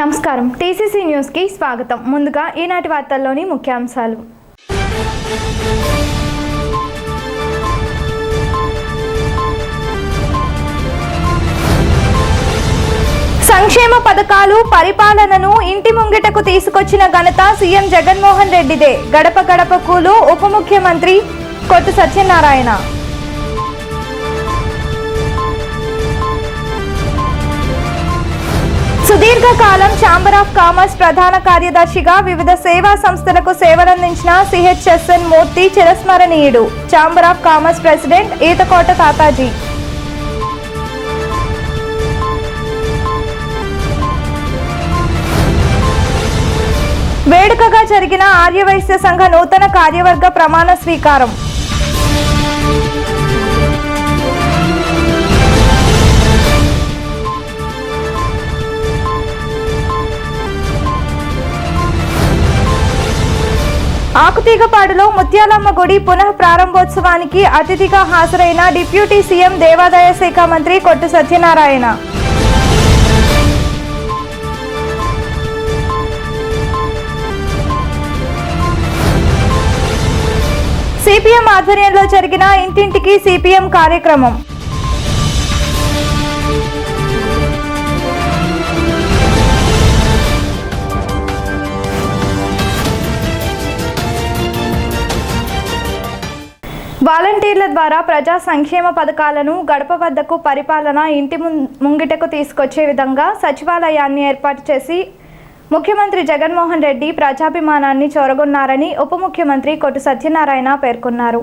నమస్కారం TCC news కి స్వాగతం. ముందుగా ఈనాటి వార్తల్లోని ముఖ్యాంశాలు. సంక్షేమ పథకాలు పరిపాలనను ఇంటి ముంగిటకు తీసుకొచ్చిన ఘనత సీఎం జగన్మోహన్ రెడ్డిదే. గడప గడపకులు ఉప ముఖ్యమంత్రి కొట్టు సత్యనారాయణ. సుదీర్ఘకాలం ఛాంబర్ ఆఫ్ కామర్స్ ప్రధాన కార్యదర్శిగా వివిధ సేవా సంస్థలకు సేవలందించిన సిహెచ్ఎస్ఎన్ మూర్తి చిరస్మరణీయుడు. Chamber of commerce president Eethakota Tataji. వేడుకగా జరిగిన ఆర్యవైశ్య సంఘ నూతన కార్యవర్గ ప్రమాణ స్వీకారం. ఆకుతీగపాడులో ముత్యాలమ్మ గుడి పునః ప్రారంభోత్సవానికి అతిథిగా హాజరైన డిప్యూటీ సీఎం దేవాదాయ శాఖ మంత్రి కొట్టు సత్యనారాయణ. సిపిఎం ఆధ్వర్యంలో జరిగిన ఇంటింటికి సిపిఎం కార్యక్రమం. వాలంటీర్ల ద్వారా ప్రజా సంక్షేమ పథకాలను గడప వద్దకు పరిపాలన ఇంటి ముంగిటకు తీసుకొచ్చే విధంగా సచివాలయాన్ని ఏర్పాటు చేసి ముఖ్యమంత్రి జగన్మోహన్ రెడ్డి ప్రజాభిమానాన్ని చొరగొన్నారని ఉప ముఖ్యమంత్రి కొట్టు సత్యనారాయణ పేర్కొన్నారు.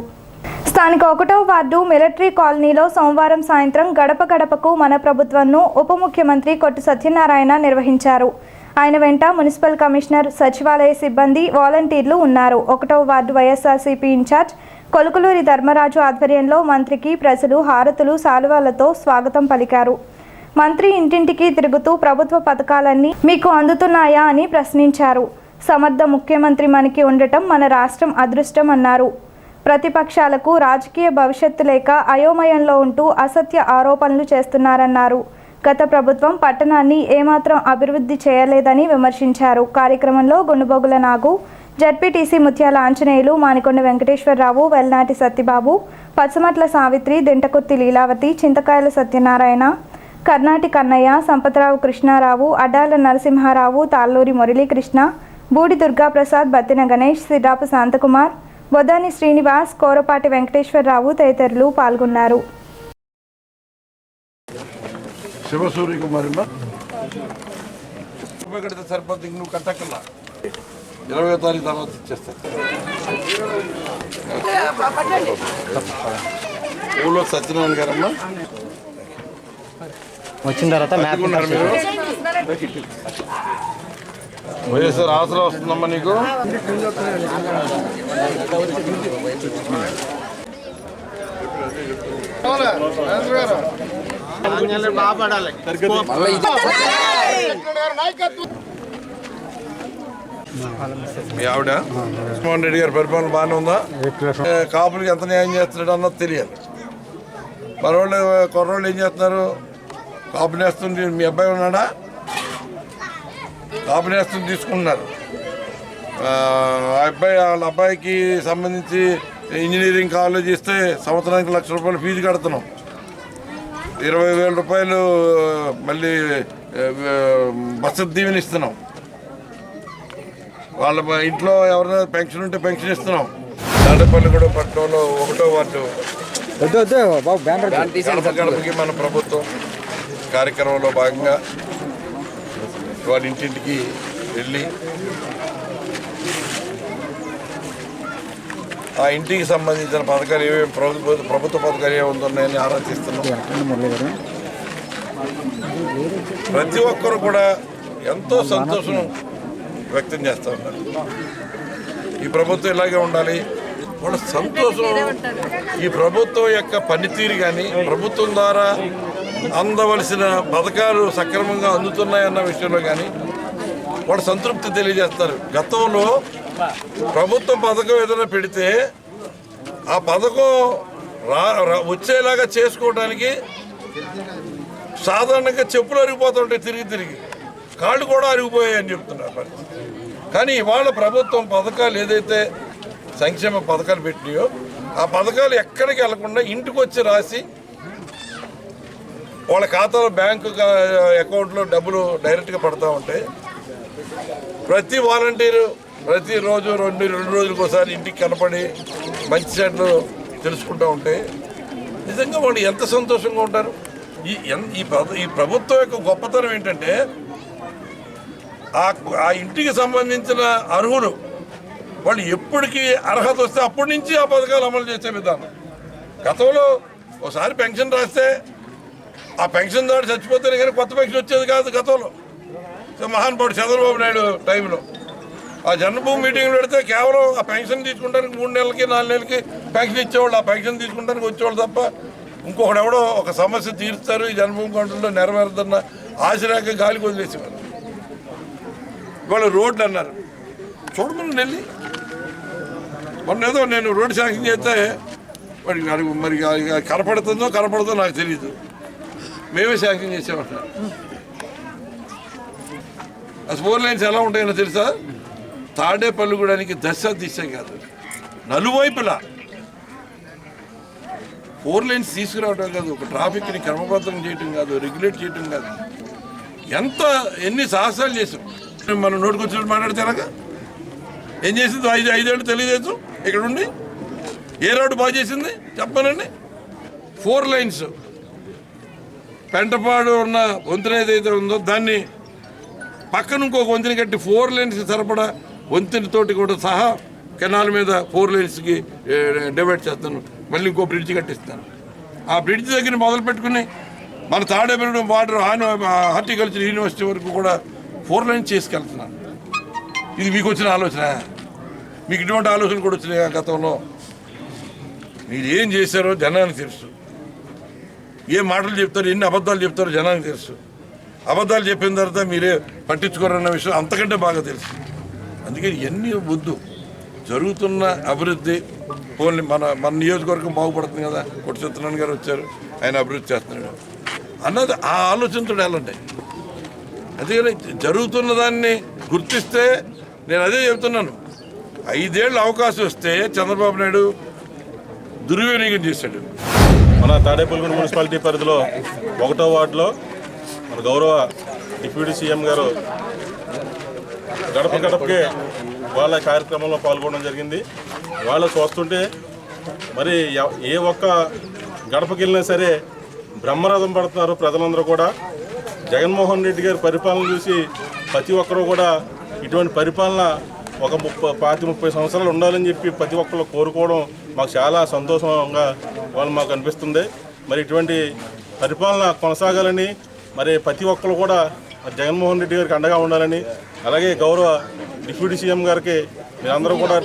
స్థానిక 1వ వార్డు మిలిటరీ కాలనీలో సోమవారం సాయంత్రం గడప గడపకు మన ప్రభుత్వంను ఉప ముఖ్యమంత్రి కొట్టు సత్యనారాయణ నిర్వహించారు. ఆయన వెంట మున్సిపల్ కమిషనర్, సచివాలయ సిబ్బంది, వాలంటీర్లు ఉన్నారు. 1వ వార్డు వైఎస్ఆర్సీపీ ఇన్ఛార్జ్ కొలుకులూరి ధర్మరాజు ఆధ్వర్యంలో మంత్రికి ప్రజలు హారతులు, శాలువాలతో స్వాగతం పలికారు. మంత్రి ఇంటింటికి తిరుగుతూ ప్రభుత్వ పథకాలన్నీ మీకు అందుతున్నాయా అని ప్రశ్నించారు. సమర్థ ముఖ్యమంత్రి మనకి ఉండటం మన రాష్ట్రం అదృష్టం అన్నారు. ప్రతిపక్షాలకు రాజకీయ భవిష్యత్తు లేక అయోమయంలో ఉంటూ అసత్య ఆరోపణలు చేస్తున్నారన్నారు. గత ప్రభుత్వం పట్టణాన్ని ఏమాత్రం అభివృద్ధి చేయలేదని విమర్శించారు. కార్యక్రమంలో గుండుబొగుల నాగు, జడ్పీటీసీ ముత్యాల ఆంజనేయులు, మానికొండ వెంకటేశ్వరరావు, వెల్నాటి సత్యబాబు, పచ్చమట్ల సావిత్రి, దింటకుర్తి లీలావతి, చింతకాయల సత్యనారాయణ, కర్ణాటి కన్నయ్య, సంపతరావు కృష్ణారావు, అడ్డాల నరసింహారావు, తాళ్ళూరి మురళీకృష్ణ, బూడి దుర్గాప్రసాద్, బత్తిన గణేష్, సిడ్డాపు శాంతకుమార్, బొదాని శ్రీనివాస్, కోరపాటి వెంకటేశ్వరరావు తదితరులు పాల్గొన్నారు. ఇరవై తారీఖు తర్వాత ఇచ్చేస్తారు. ఊళ్ళో సత్యనారాయణ గారమ్మా వచ్చిన తర్వాత వైఎస్ఆర్ ఆసరా వస్తుందమ్మా నీకు. మీ ఆవిడ జగన్మోహన్ రెడ్డి గారి పరిపాలన బాగానే ఉందా? కాపులకి ఎంత న్యాయం చేస్తున్నాడు అన్నది తెలియాలి. మనోళ్ళు కుర్రోళ్ళు ఏం చేస్తున్నారు? కాపు నేస్తుంది. మీ అబ్బాయి ఉన్నాడా? కాపు నేస్తుంది తీసుకుంటున్నారు. వాళ్ళ అబ్బాయికి సంబంధించి ఇంజనీరింగ్ కాలేజ్ ఇస్తే సంవత్సరానికి ₹1,00,000 ఫీజు కడుతున్నాం. 20,000 రూపాయలు మళ్ళీ బస్సు దీవెన ఇస్తున్నాం. వాళ్ళ ఇంట్లో ఎవరైనా పెన్షన్ ఉంటే పెన్షన్ ఇస్తున్నాం. తాడేపల్లిగూడెం పట్టణంలో 1వ వార్డు గడపకి మన ప్రభుత్వం కార్యక్రమంలో భాగంగా వాళ్ళ ఇంటింటికి వెళ్ళి ఆ ఇంటికి సంబంధించిన పథకాలు ఏమేమి ప్రభుత్వ పథకాలు ఏమి ఉన్నాయని ఆరాధిస్తున్నాం. ప్రతి ఒక్కరు కూడా ఎంతో సంతోషం వ్యక్తం చేస్తూ ఉన్నారు. ఈ ప్రభుత్వం ఇలాగే ఉండాలి. వాళ్ళ సంతోషం ఈ ప్రభుత్వం యొక్క పనితీరు కానీ, ప్రభుత్వం ద్వారా అందవలసిన పథకాలు సక్రమంగా అందుతున్నాయన్న విషయంలో కానీ వాళ్ళు సంతృప్తి తెలియజేస్తారు. గతంలో ప్రభుత్వం పథకం ఏదైనా పెడితే ఆ పథకం వచ్చేలాగా చేసుకోవడానికి సాధారణంగా చెప్పులు అరిగిపోతుంటాయి తిరిగి. కాళ్ళు కూడా అరిగిపోయాయని చెప్తున్నారు పరిస్థితి. కానీ ఇవాళ ప్రభుత్వం పథకాలు ఏదైతే సంక్షేమ పథకాలు పెట్టినాయో ఆ పథకాలు ఎక్కడికి వెళ్లకుండా ఇంటికి వచ్చి రాసి వాళ్ళ ఖాతాలో బ్యాంకు అకౌంట్లో డబ్బులు డైరెక్ట్గా పడతా ఉంటాయి. ప్రతి వాలంటీరు ప్రతిరోజు రెండు రోజులకు ఒకసారి ఇంటికి కనపడి మంచి చెడ్లు తెలుసుకుంటూ ఉంటే నిజంగా వాళ్ళు ఎంత సంతోషంగా ఉంటారు. ఈ ప్రభుత్వం యొక్క గొప్పతనం ఏంటంటే ఆ ఇంటికి సంబంధించిన అర్హులు వాళ్ళు ఎప్పటికీ అర్హత వస్తే అప్పటి నుంచి ఆ పథకాలు అమలు చేసే విధానం. గతంలో ఒకసారి పెన్షన్ రాస్తే ఆ పెన్షన్ దాడి చచ్చిపోతేనే కానీ కొత్త పెన్షన్ వచ్చేది కాదు గతంలో. మహానుభావుడు చంద్రబాబు నాయుడు టైంలో ఆ జన్మభూమి మీటింగ్లు పెడితే కేవలం ఆ పెన్షన్ తీసుకుంటానికి 3 నెలలకి 4 నెలలకి పెన్షన్ ఇచ్చేవాళ్ళు. ఆ పెన్షన్ తీసుకుంటానికి వచ్చేవాళ్ళు తప్ప ఇంకొకటి ఎవడో ఒక సమస్య తీరుస్తారు ఈ జన్మభూమి కౌంటర్లో నెరవేరుతున్న ఆశరాక గాలికి వదిలేసేవారు. ఇవాళ రోడ్లు అన్నారు చూడమని వెళ్ళి మొన్న ఏదో నేను రోడ్డు శాంక్షన్ చేస్తే మరి కనపడుతుందో నాకు తెలియదు. మేమే శాంక్షన్ చేసామంటారు. అసలు 4 లైన్స్ ఎలా ఉంటాయో తెలుసా? తాడేపల్లిగూడానికి దిశ కాదు, నలువైపులా 4 లైన్స్ తీసుకురావడం కాదు, ఒక ట్రాఫిక్ని క్రమబద్ధం చేయటం కాదు, రెగ్యులేట్ చేయటం కాదు. ఎన్ని సాహసాలు చేసాం. మనం నోటుకొచ్చినట్టు మాట్లాడితే ఎలాగా? ఏం చేసింది 5 ఏళ్ళు తెలియదు ఇక్కడ ఉండి? ఏ రోడ్డు బాగా చేసింది చెప్పానండి? 4 లైన్స్ పెంటపాడు ఉన్న వంతెన ఏదైతే ఉందో దాన్ని పక్కన ఇంకొక వంతెన కట్టి 4 లైన్స్ సరిపడా వంతెనతోటి కూడా సహా కెనాల్ మీద 4 లైన్స్కి డివైడ్ చేస్తాను. మళ్ళీ ఇంకో బ్రిడ్జ్ కట్టిస్తాను. ఆ బ్రిడ్జ్ దగ్గర మొదలు పెట్టుకుని మన తాడేపల్లి వాటర్ హార్టికల్చర్ యూనివర్సిటీ వరకు కూడా 4 లైన్స్ చేసుకెళ్తున్నాను. ఇది మీకు వచ్చిన ఆలోచన? మీకు ఇటువంటి ఆలోచనలు కూడా వచ్చినాయి గతంలో? మీరు ఏం చేశారో జనానికి తెలుసు. ఏ మాటలు చెప్తారు, ఎన్ని అబద్ధాలు చెప్తారో జనానికి తెలుసు. అబద్ధాలు చెప్పిన తర్వాత మీరే పట్టించుకోరన్న విషయం అంతకంటే బాగా తెలుసు. అందుకని ఎన్ని వద్దు. జరుగుతున్న అభివృద్ధి ఓన్లీ మన నియోజకవర్గం బాగుపడుతుంది కదా, కొట్టి సత్యనారాయణ గారు వచ్చారు, ఆయన అభివృద్ధి చేస్తున్నాడు అన్నది ఆ ఆలోచనతో వెళ్ళండి. అందుకని జరుగుతున్న దాన్ని గుర్తిస్తే నేను అదే చెప్తున్నాను. 5 ఏళ్ళు అవకాశం వస్తే చంద్రబాబు నాయుడు దుర్వినియోగం చేశాడు. మన తాడేపల్లిగూడెం మున్సిపాలిటీ పరిధిలో 1వ వార్డులో మన గౌరవ డిప్యూటీ సీఎం గారు గడప గడపకే వాళ్ళ కార్యక్రమంలో పాల్గొనడం జరిగింది. వాళ్ళు చూస్తుంటే మరి ఏ ఒక్క గడపకి వెళ్ళినా సరే బ్రహ్మరథం పడుతున్నారు ప్రజలందరూ కూడా. జగన్మోహన్ రెడ్డి గారి పరిపాలన చూసి ప్రతి ఒక్కరూ కూడా ఇటువంటి పరిపాలన ఒక 30 సంవత్సరాలు ఉండాలని చెప్పి ప్రతి ఒక్కరు కోరుకోవడం మాకు చాలా సంతోషంగా వాళ్ళు మాకు అనిపిస్తుంది. మరి ఇటువంటి పరిపాలన కొనసాగాలని మరి ప్రతి ఒక్కరు కూడా జగన్మోహన్ రెడ్డి గారికి అండగా ఉండాలని, అలాగే గౌరవ డిప్యూటీ సీఎం గారికి మీరందరూ కూడా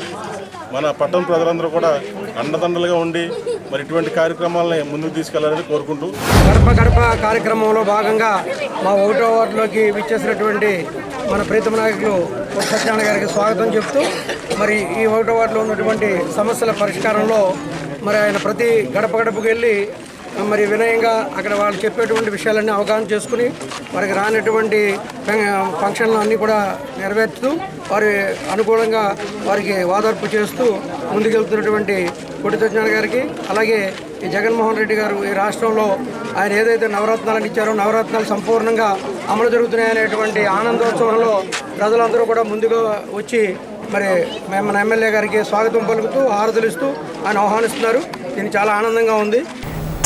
మన పట్టణ ప్రజలందరూ కూడా అండదండలుగా ఉండి మరి ఇటువంటి కార్యక్రమాలని ముందుకు తీసుకెళ్లాలని కోరుకుంటూ గడప గడప కార్యక్రమంలో భాగంగా మా 1వ వార్డులోకి విచ్చేసినటువంటి మన ప్రీతమ నాయకులు సత్యనారాయణ గారికి స్వాగతం చెప్తూ మరి ఈ 1వ వార్డులో ఉన్నటువంటి సమస్యల పరిష్కారంలో మరి ఆయన ప్రతి గడప గడపకు వెళ్ళి మరి వినయంగా అక్కడ వాళ్ళు చెప్పేటువంటి విషయాలన్నీ అవగాహన చేసుకుని వారికి రానటువంటి ఫంక్షన్లు అన్నీ కూడా నెరవేర్చుతూ వారి అనుకూలంగా వారికి వాదార్పు చేస్తూ ముందుకెళ్తున్నటువంటి కొట్టి సత్యనారాయణ గారికి, అలాగే ఈ జగన్మోహన్ రెడ్డి గారు ఈ రాష్ట్రంలో ఆయన ఏదైతే నవరత్నాలను ఇచ్చారో నవరత్నాలు సంపూర్ణంగా అమలు జరుగుతున్నాయనేటువంటి ఆనందోత్సవంలో ప్రజలందరూ కూడా ముందుగా వచ్చి మరి మన ఎమ్మెల్యే గారికి స్వాగతం పలుకుతూ హారతులిస్తూ ఆయన ఆహ్వానిస్తున్నారు. దీనికి చాలా ఆనందంగా ఉంది.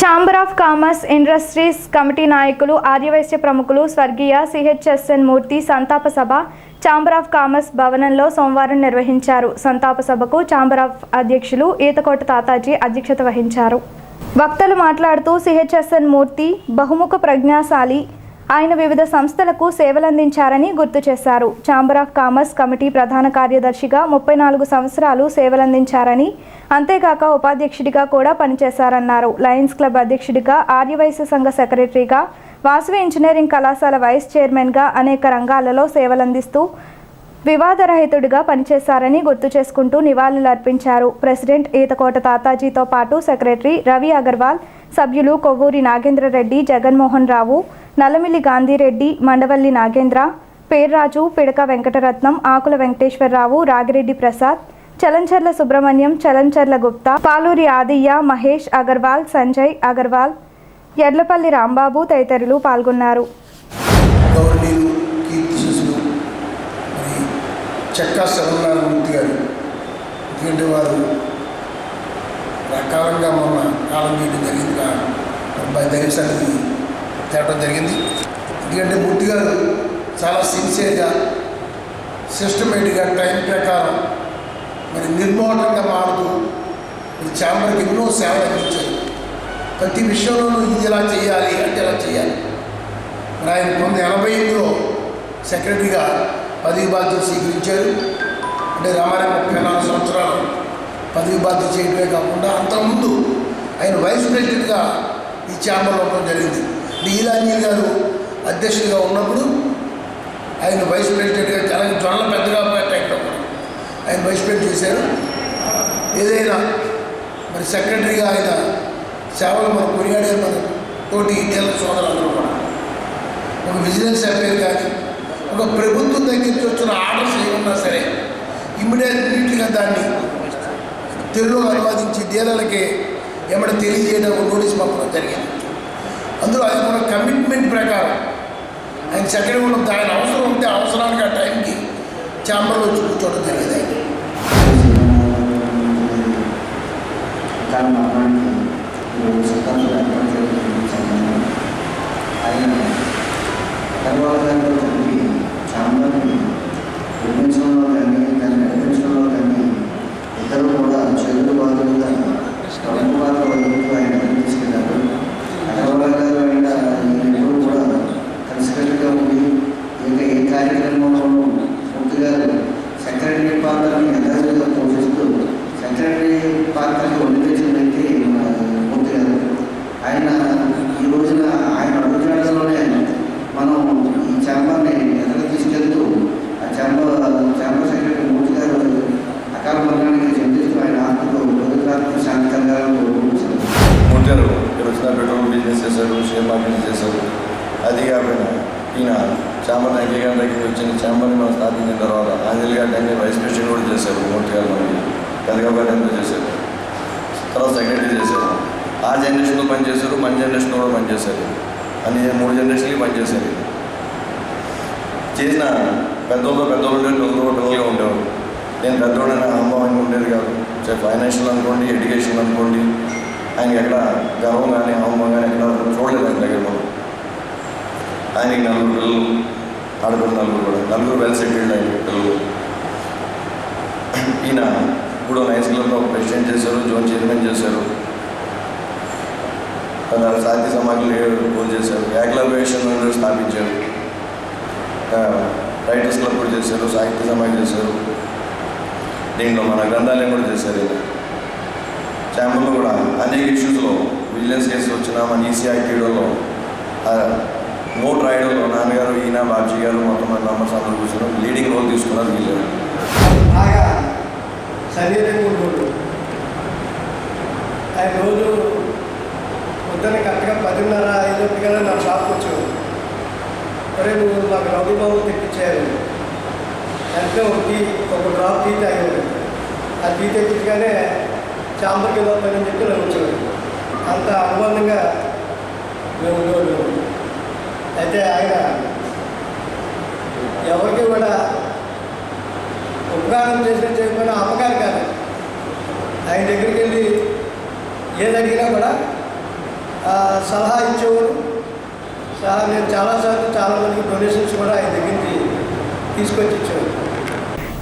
Chamber of commerce industries committee నాయకులు, ఆర్యవైశ్య ప్రముఖులు స్వర్గీయ సిహెచ్ఎస్ఎన్ మూర్తి సంతాప సభ ఛాంబర్ ఆఫ్ కామర్స్ భవనంలో సోమవారం నిర్వహించారు. సంతాప సభకు ఛాంబర్ ఆఫ్ అధ్యక్షులు ఈతకోట తాతాజీ అధ్యక్షత వహించారు. వక్తలు మాట్లాడుతూ సిహెచ్ఎస్ఎన్ మూర్తి బహుముఖ ప్రజ్ఞాశాలి, ఆయన వివిధ సంస్థలకు సేవలందించారని గుర్తు చేశారు. ఛాంబర్ ఆఫ్ కామర్స్ కమిటీ ప్రధాన కార్యదర్శిగా 34 సంవత్సరాలు సేవలందించారని, అంతేకాక ఉపాధ్యక్షుడిగా కూడా పనిచేశారన్నారు. లయన్స్ క్లబ్ అధ్యక్షుడిగా, ఆర్యవైశ్య సంఘ సెక్రటరీగా, వాసవి ఇంజనీరింగ్ కళాశాల వైస్ చైర్మన్గా అనేక రంగాలలో సేవలందిస్తూ వివాదరహితుడిగా పనిచేశారని గుర్తు చేసుకుంటూ నివాళులర్పించారు. ప్రెసిడెంట్ ఈతకోట తాతాజీతో పాటు సెక్రటరీ రవి అగర్వాల్, సభ్యులు కొవ్వూరి నాగేంద్రరెడ్డి, జగన్మోహన్ రావు, నల్లమిల్లి గాంధీరెడ్డి, మండవల్లి నాగేంద్ర, పేర్రాజు, పిడక వెంకటరత్నం, ఆకుల వెంకటేశ్వరరావు, రాగిరెడ్డి ప్రసాద్, చలంచర్ల సుబ్రహ్మణ్యం, చలంచర్ల గుప్తా, పాలూరి ఆదియ్య, మహేష్ అగర్వాల్, సంజయ్ అగర్వాల్, ఎడ్లపల్లి రాంబాబు తదితరులు పాల్గొన్నారు. గౌరవనీయులు కీర్తిశేషులు మరి చెక్కా శివనారాయణమూర్తి గారు, ఎందుకంటే వారు రకాలంగా మొన్న కాలం చేయడం జరిగింది, దైవ సన్నిధి తేవడం జరిగింది. ఎందుకంటే మూర్తి గారు చాలా సిన్సియర్గా సిస్టమేటిక్గా టైం ప్రకారం మరి నిర్మోహంగా మారుతూ మరి ఛాంబర్కి ఎన్నో సేవలు అందించారు. ప్రతి విషయంలోనూ ఇది ఎలా చేయాలి అంటే ఎలా చేయాలి. మరి ఆయన 1988లో సెక్రటరీగా పదవి బాధ్యత స్వీకరించారు. అంటే రామారాయణ 34 సంవత్సరాలు పదవి బాధ్యత చేయడమే కాకుండా అంతకుముందు ఆయన వైస్ ప్రెసిడెంట్గా ఈ ఛాంబర్లో ఉండడం జరిగింది. ఈలాంజీ గారు అధ్యక్షుడిగా ఉన్నప్పుడు ఆయన వైస్ ప్రెసిడెంట్గా చాలా జొన్నల పెద్దగా టైంలో కూడా ఆయన వైస్ ప్రెసిడెంట్ చేశారు. ఏదైనా మరి సెక్రటరీగా ఆయన సేవలు మనం కొనియాడే మన తోటి ఇండియన్ సోదరులందరూ కూడా ఒక విజిలెన్స్ అఫేర్ కానీ ఒక ప్రభుత్వం దగ్గర నుంచి వచ్చిన ఆర్డర్స్ ఏమన్నా సరే ఇమ్మీడియట్గా దాన్ని తెలుగులో అనువాదించి డీలర్లకి ఏమైనా తెలియజేయడం నోటీస్ పంపడం జరిగింది. అందులో అది మన కమిట్మెంట్ ప్రకారం ఆయన సెక్రటరీ ఉన్న ఆయన అవసరం ఉంటే అవసరానికి ఆ టైంకి ఛాంబర్లో వచ్చి కూర్చోవడం జరిగింది. ఆయన తర్వాత ఛాంబర్ని నిర్మించడంలో కానీ దాన్ని నడిపించడంలో కానీ ఇద్దరు కూడా చేతులు బాధలుగా ప్రముఖ పాత్ర వహిస్తూ ఆయన తీసుకెళ్లారు. అగర్వాల్ గారు అయినా ఎప్పుడు కూడా కలిసికట్టుగా ఉండి ఏ కార్యక్రమంలోనూ మూర్తి గారు సెక్రటరీ పాత్రని యథావిధిగా పోషిస్తూ సెక్రటరీ పాత్రకి వండి తెచ్చిన వ్యక్తి మూర్తి గారు. ఆయన ఈ రోజున ఆయన అడుగుజాడలోనే మనం ఈ ఛాంబర్ని ఎదురు తీసుకెళ్తూ ఆ ఛాంబర్ సెక్రటరీ మూర్తి గారు అకాల మరణానికి చెందిస్తూ ఆయన ఆత్మకు భద్రతాత్మక శాంతి కలగాలని కోరుకుంటున్నారు. మూర్తి గారు వచ్చిన పెట్రోల్ బిజినెస్ చేశారు, షేర్ మార్కెట్ చేశారు. అది కాకుండా ఈయన ఛాంబర్ అంకే గారి దగ్గరికి వచ్చిన ఛాంబర్ని మనం స్థాపించిన తర్వాత ఆంజలి గారి టైంలో వైస్ ప్రెసిడెంట్ కూడా చేశారు. మూర్తి గారు మనకి పెద్దగా టైంలో చేశారు. తర్వాత సెక్రటరీ చేశారు. ఆ జనరేషన్లో పనిచేశారు, మన జనరేషన్లో కూడా పనిచేశారు. అని 3 జనరేషన్లకి పనిచేశారు. చేసిన పెద్దోళ్ళు పిల్లలుగా ఉండేవారు. నేను పెద్దోళ్ళైనా అనుభవం ఉండేది కాదు. ఫైనాన్షియల్ అనుకోండి, ఎడ్యుకేషన్ అనుకోండి, ఆయనకి ఎక్కడ గర్వం కానీ అనుభవం కానీ ఎక్కడ చూడలేదు. ఆయన దగ్గర మనం ఆయనకి 4 పిల్లలు, ఆడపిల్లలు కూడా 4 వెల్ సెటిల్డ్ ఆయన పిల్లలు. ఈయన ఇప్పుడు నైన్స్ క్లబ్లో ఒక ప్రెసిడెంట్ చేశారు, జోన్ చైర్మన్ చేశారు, సాహిత్య సమాజంలో గోల్ చేశారు, ఏకలవ్యేషన్ స్థాపించారు, రైటర్స్ క్లబ్ కూడా చేశారు, సాహిత్య సమాజం చేశారు. దీంట్లో మన గ్రంథాలయం కూడా చేశారు. ఛాంబర్లో కూడా అనేక ఇష్యూస్లో విజిలెన్స్ కేసులు వచ్చినా మన ఈసీఐటీలో నోట్ రాయడంలో నాన్నగారు, ఈయన, బాబ్జీ గారు మొత్తం మన మెంబర్స్ అందరూ కూర్చొని లీడింగ్ రోల్ తీసుకున్నారు. వీళ్ళు బాగా సన్నిహితంగా ఉండేవాడు. ఆయన రోజు పొద్దున్న కరెక్ట్గా 10:30 నా షాప్కి వచ్చాడు. అరే నువ్వు మాకు రౌడీ బాబు తెప్పించారు అంటే ఒక డ్రాప్ టీ తాగేవాడు. ఆ టీ తెప్పించగానే ఛాంబర్కి వెళ్ళొస్తానని చెప్పి నేను వచ్చేవాడు. అంత అనుబంధంగా మేము ఉండేవాడు. అయితే ఆయన ఎవరికి కూడా ఉపకారం చేసిన చేయకపోయినా అపకారం కాదు. ఆయన దగ్గరికి వెళ్ళి ఏది అడిగినా కూడా సలహా ఇచ్చేవాడు. నేను చాలామందికి డొనేషన్స్ కూడా ఆయన దగ్గరికి తీసుకొచ్చి ఇచ్చేవాడు.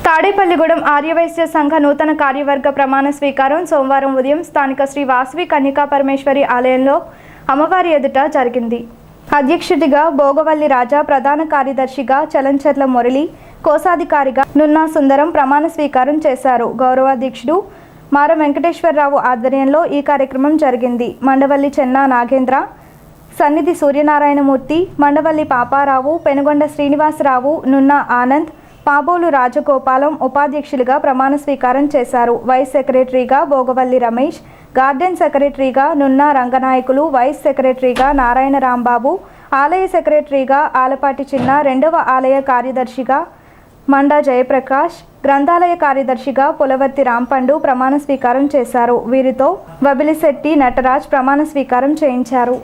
తాడేపల్లిగూడెం ఆర్యవైశ్య సంఘ నూతన కార్యవర్గ ప్రమాణ స్వీకారం సోమవారం ఉదయం స్థానిక శ్రీ వాసవి కన్యకా పరమేశ్వరి ఆలయంలో అమ్మవారి ఎదుట జరిగింది. అధ్యక్షుడిగా భోగవల్లి రాజా, ప్రధాన కార్యదర్శిగా చలంచర్ల మురళి, కోశాధికారిగా నున్నా సుందరం ప్రమాణ స్వీకారం చేశారు. గౌరవాధ్యక్షుడు మారం వెంకటేశ్వరరావు ఆధ్వర్యంలో ఈ కార్యక్రమం జరిగింది. మండవల్లి చెన్నా నాగేంద్ర, సన్నిధి సూర్యనారాయణమూర్తి, మండవల్లి పాపారావు, పెనుగొండ శ్రీనివాసరావు, నున్నా ఆనంద్, పాబోలు రాజగోపాలం ఉపాధ్యక్షులుగా ప్రమాణ స్వీకారం చేశారు. వైస్ సెక్రటరీగా భోగవల్లి రమేష్, గార్డెన్ సెక్రటరీగా నున్నా రంగనాయకులు, వైస్ సెక్రటరీగా నారాయణ రాంబాబు, ఆలయ సెక్రటరీగా ఆలపాటి చిన్న, రెండవ ఆలయ కార్యదర్శిగా మండా జయప్రకాష్, గ్రంథాలయ కార్యదర్శిగా పులవర్తి రాంపండు ప్రమాణ స్వీకారం చేశారు. వీరితో వబిలిశెట్టి నటరాజ్ ప్రమాణ స్వీకారం చేయించారు.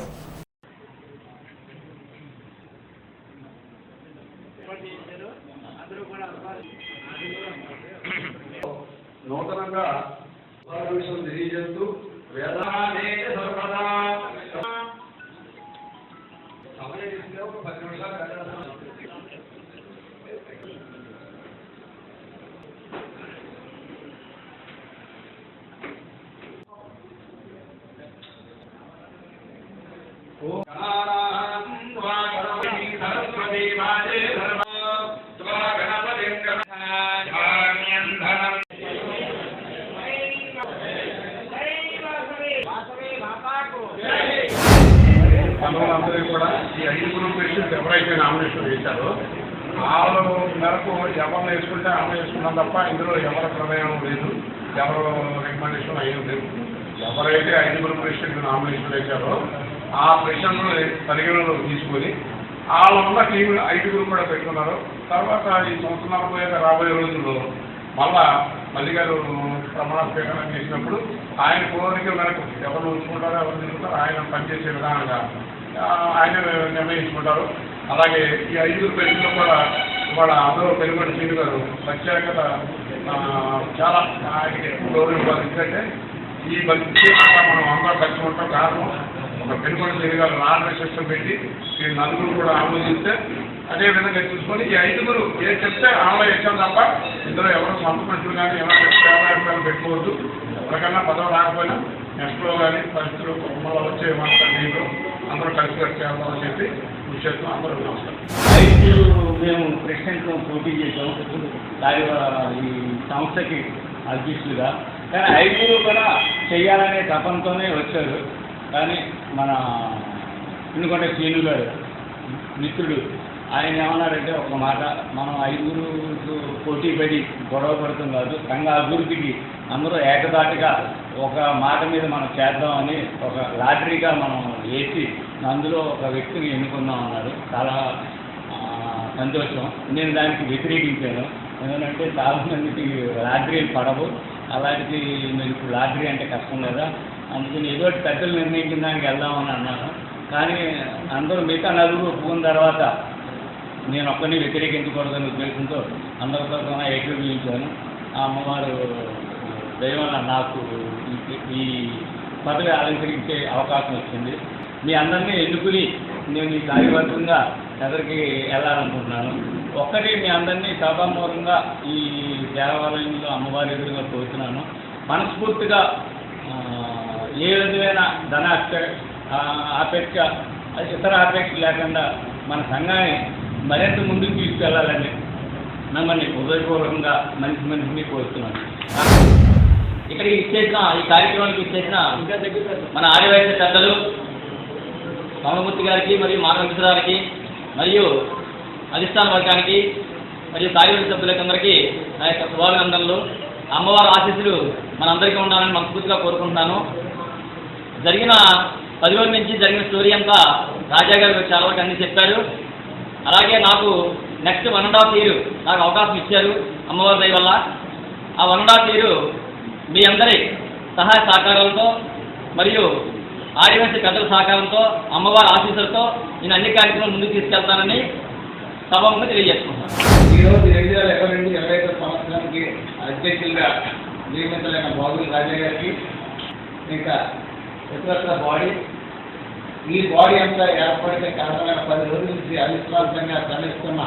నూతనంగా తెలియజేస్తూ సమయం ఒక 10 నిమిషాలు అందరూ కూడా ఈ 5 పేషెంట్స్ ఎవరైతే నామినేషన్ వేశారో వాళ్ళ మేరకు ఎవరు వేసుకుంటే ఆమె వేసుకున్నాం తప్ప ఇందులో ఎవరి ప్రమేయం లేదు, ఎవరు రికమెండేషన్ అయ్యేది లేదు. ఎవరైతే 5 పేషెంట్లు నామినేషన్ వేశారో ఆ పేషెంట్ను పరిగణలో తీసుకొని వాళ్ళ ఉన్న టీం 5 కూడా పెట్టుకున్నారు. తర్వాత ఈ సంవత్సరాల పోయాక రాబోయే రోజుల్లో మళ్ళీ గారు ప్రమాణ స్వీకారం చేసినప్పుడు ఆయన కోరిక మేరకు ఎవరు ఉంచుకుంటారో ఎవరు తిరుగుతారో ఆయన పనిచేసే విధానంగా ఆయన నిర్ణయించుకుంటారు. అలాగే ఈ 5 పేర్లు కూడా ఇవాళ అందరూ పెనుగొండ శ్రీను గారు ప్రత్యేకత చాలా ఆయనకి ఎక్కువ గౌరవం ఇవ్వాలి. ఎందుకంటే ఈ మంచి మనం అందరూ కలిసి ఉంటాం. కారణం ఒక పెనుగొండ శ్రీను గారు నార్మల్ సిస్టమ్ పెట్టి ఈ 4 కూడా ఆమోదిస్తే అదే విధంగా చూసుకొని ఈ 5 ఏం చెప్తే ఆమె ఇచ్చాం తప్ప ఇందులో ఎవరు సంతపడుతులు కానీ ఎవరైనా పెట్టుకోవద్దు. ఎవరికన్నా పదవి రాకపోయినా నెక్స్ట్లో కానీ పరిస్థితులు వచ్చే మాట్లాడి అందరూ కలిసి చేయాలని చెప్పి విషయంలో అందరూ నమస్కారం. 5 మేము ప్రెసిడెంట్ పోటీ చేసాం ఈ సంస్థకి అధ్యక్షులుగా. కానీ 5 కూడా చేయాలనే తపంతోనే వచ్చారు. కానీ మన ఎందుకంటే శ్రీను గారు మిత్రుడు ఆయన ఏమన్నారంటే ఒక మాట, మనం 5 పోటీ పడి గొడవ పడుతుంది కాదు, సంఘ అభివృద్ధికి అందరూ ఏకదాటిగా ఒక మాట మీద మనం చేద్దామని ఒక లాటరీగా మనం వేసి అందులో ఒక వ్యక్తిని ఎన్నుకుందాం అన్నారు. చాలా సంతోషం. నేను దానికి వ్యతిరేకించాను. ఎందుకంటే చాలామందికి లాటరీలు పడవు, అలాంటిది మీరు ఇప్పుడు లాటరీ అంటే కష్టం కదా, అందుకని ఏదో పెద్దలు నిర్ణయించిన దానికి వెళ్దామని అన్నాను. కానీ అందరూ మిగతా 4 ఒప్పుకున్న తర్వాత నేను ఒక్కరిని వ్యతిరేకించకూడదనే ఉద్దేశంతో అందరితో ఏకీభవించాను. ఆ అమ్మవారు దైవం నాకు ఈ పదవి అలంకరించే అవకాశం వచ్చింది. మీ అందరినీ ఎన్నుకుని నేను ఈ కార్యవర్గంగా ఎదరికి వెళ్ళాలనుకుంటున్నాను. ఒక్కటి మీ అందరినీ సభామూలంగా ఈ దేవాలయంలో అమ్మవారి ఎదురుగా కోరుతున్నాను. మనస్ఫూర్తిగా ఏ విధమైన ఆపేక్ష ఇతర ఆపేక్ష లేకుండా మన సంఘాన్ని మరింత ముందుకు తీసుకెళ్లాలని మిమ్మల్ని హృదయపూర్వకంగా మనిషిని కోరుతున్నాను. ఇక్కడికి ఇచ్చేసిన ఈ కార్యక్రమానికి ఇచ్చేసిన మన ఆర్యవైశ్య పెద్దలు కమలమూర్తి గారికి మరియు మానవ గారికి మరియు అధిష్టాన వర్గానికి మరియు కార్యవర్గ సభ్యులకందరికీ నా యొక్క శుభాభినందనలు. అమ్మవారి ఆశీస్సులు మనందరికీ ఉండాలని మనస్ఫూర్తిగా కోరుకుంటున్నాను. జరిగిన 10 రోజుల నుంచి జరిగిన స్టోరీ అంతా రాజా గారు చాలా వరకు అన్నీ చెప్పారు. అలాగే నాకు నెక్స్ట్ 1.5 year నాకు అవకాశం ఇచ్చారు అమ్మవారి దయ వల్ల. ఆ 1.5 year మీ అందరి సహాయ సహకారాలతో మరియు ఆర్యవైశ్య పెద్దల సహకారంతో అమ్మవారి ఆశీస్సులతో నేను అన్ని కార్యక్రమాలు ముందుకు తీసుకెళ్తానని సభముగా తెలియజేసుకుంటున్నాను. ఈరోజు 2022 సంవత్సరానికి అధ్యక్షులుగా నియమితులైన బాబుల్ రాజా గారికి, ఇంకా ఇతరత్ర ఈ బాడీ అంతా ఏర్పడితే కారణమైన 10 రోజుల నుంచి అవిశ్వాసంగా శ్రమిస్తున్న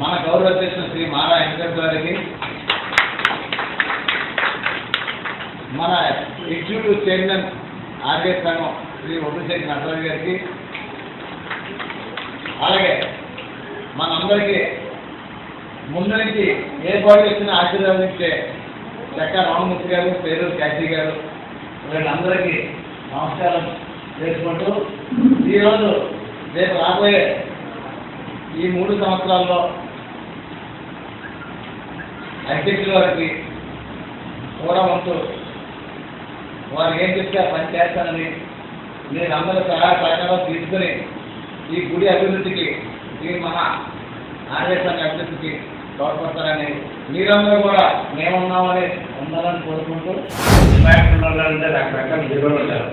మన గౌరవ అధ్యక్షులు శ్రీ మారా వెంకట్ గారికి, మన ఎగ్జిక్యూటివ్ చైర్మన్ ఆర్ఎస్ సంఘం శ్రీ వబిలిశెట్టి నటరాజ్ గారికి, అలాగే మనందరికీ ముందు నుంచి ఏ బాడీ వచ్చినా ఆశీర్వాదించే చక్కా రామమూర్తి గారు, పేరూరు క్యాసీ గారు, వీళ్ళందరికీ నమస్కారం చేసుకుంటూ ఈరోజు రేపు రాబోయే ఈ 3 సంవత్సరాల్లో అధ్యక్షుల వారికి కూడా ఉంటూ వారు ఏం చెప్తే ఆ పని చేస్తానని నేను అందరూ సహాయ సహకారం తీసుకుని ఈ గుడి అభివృద్ధికి ఈ మన ఆర్యసంఘ అభివృద్ధికి తోడ్పడతారని మీరందరూ కూడా మేమున్నామని ఉండాలని కోరుకుంటూ సినిమాంటే రకరకాల హీరోలు ఉంటారు.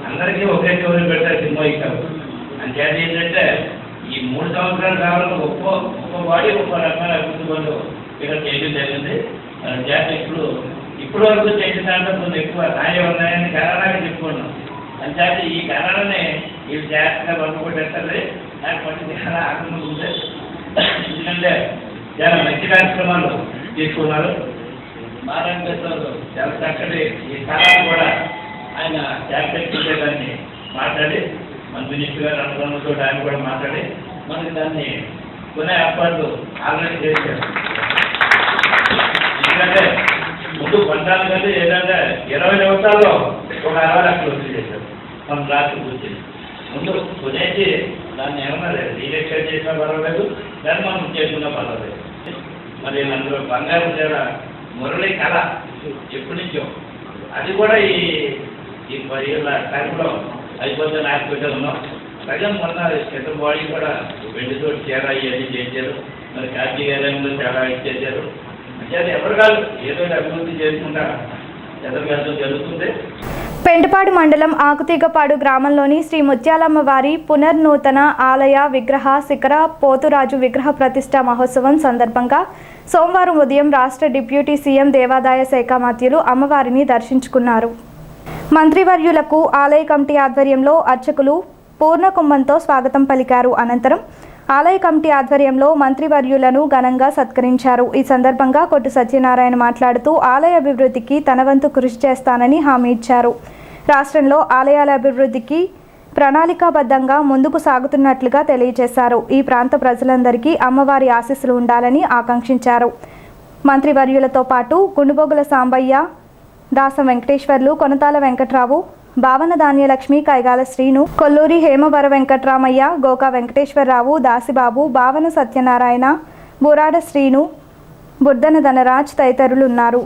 అందరికీ ఒకే స్టోరీ పెట్టారు సినిమా ఇచ్చారు. అంచేది ఏంటంటే ఈ 3 సంవత్సరాల కాలంలో ఒక్కో వాడి ఒక్కో రకమైన అభివృద్ధి పనులు ఇక్కడ చేయడం జరిగింది. అంచేత ఇప్పుడు వరకు చేసిన దాంట్లో కొంచెం ఎక్కువ న్యాయం ఉన్నాయని గణనాగా చెప్పుకున్నాం. అంచేత ఈ గణనని వీళ్ళు జాగ్రత్తగా పట్టుకుంటే నాకు మంచి చాలా ఆనందం ఉంది. ఎందుకంటే చాలా మంచి కార్యక్రమాలు తీసుకున్నారు. నారాయణ చాలా చక్కటి ఈ స్థలాన్ని కూడా ఆయన దాన్ని మాట్లాడి మన మినిస్టర్ గారు అనుకున్నతో ఆయన కూడా మాట్లాడి మనకి దాన్ని కొనే ఏర్పాట్లు ఆల్రెడీ చేశారు. ఎందుకంటే ముందు 14 కంటే ఏదంటే 20 నిమిషాల్లో ఒక 60 లక్షలు వసూలు చేశారు మన రాష్ట్ర గురించి. ముందు కొనేసి దాన్ని ఏమన్నా రీఎక్షన్ చేసినా పర్వాలేదు, దాన్ని మనం చేసుకున్నా పర్వాలేదు. మరి అందులో బంగారు చేర మురళి కళ ఎప్పటి నుంచో అది కూడా ఈ 10 ఏళ్ళ టైంలో అయిపోతే హాస్పిటల్ ఉన్నాం. ప్రజలు మొన్న చెత్త బాడీ కూడా వెండితో చీర ఇవన్నీ చేశారు. మరి కార్తీకాలయంలో చాలా ఇచ్చేసారు. అంటే ఎవరు కాదు ఏదో అభివృద్ధి చేసుకుంటా చెత్త జరుగుతుంది. పెంటపాడు మండలం ఆకుతీగపాడు గ్రామంలోని శ్రీ ముత్యాలమ్మ వారి పునర్నూతన ఆలయ విగ్రహ శిఖర పోతురాజు విగ్రహ ప్రతిష్ఠా మహోత్సవం సందర్భంగా సోమవారం ఉదయం రాష్ట్ర డిప్యూటీ సీఎం దేవాదాయ శాఖ మంత్రులు అమ్మవారిని దర్శించుకున్నారు. మంత్రివర్యులకు ఆలయ కమిటీ ఆధ్వర్యంలో అర్చకులు పూర్ణకుంభంతో స్వాగతం పలికారు. అనంతరం ఆలయ కమిటీ ఆధ్వర్యంలో మంత్రివర్యులను ఘనంగా సత్కరించారు. ఈ సందర్భంగా కొట్టు సత్యనారాయణ మాట్లాడుతూ ఆలయ అభివృద్ధికి తన వంతు కృషి చేస్తానని హామీ ఇచ్చారు. రాష్ట్రంలో ఆలయాల అభివృద్ధికి ప్రణాళికాబద్ధంగా ముందుకు సాగుతున్నట్లుగా తెలియజేశారు. ఈ ప్రాంత ప్రజలందరికీ అమ్మవారి ఆశీస్సులు ఉండాలని ఆకాంక్షించారు. మంత్రివర్యులతో పాటు గుండుబొగుల సాంబయ్య, దాస వెంకటేశ్వర్లు, కొనతాల వెంకట్రావు, భావన ధాన్యలక్ష్మి, కైగాల శ్రీను, కొల్లూరి హేమవర వెంకట్రామయ్య, గోకా వెంకటేశ్వరరావు, దాసిబాబు, భావన సత్యనారాయణ, బురాడ శ్రీను, బుర్దన ధనరాజ్ తదితరులు ఉన్నారు.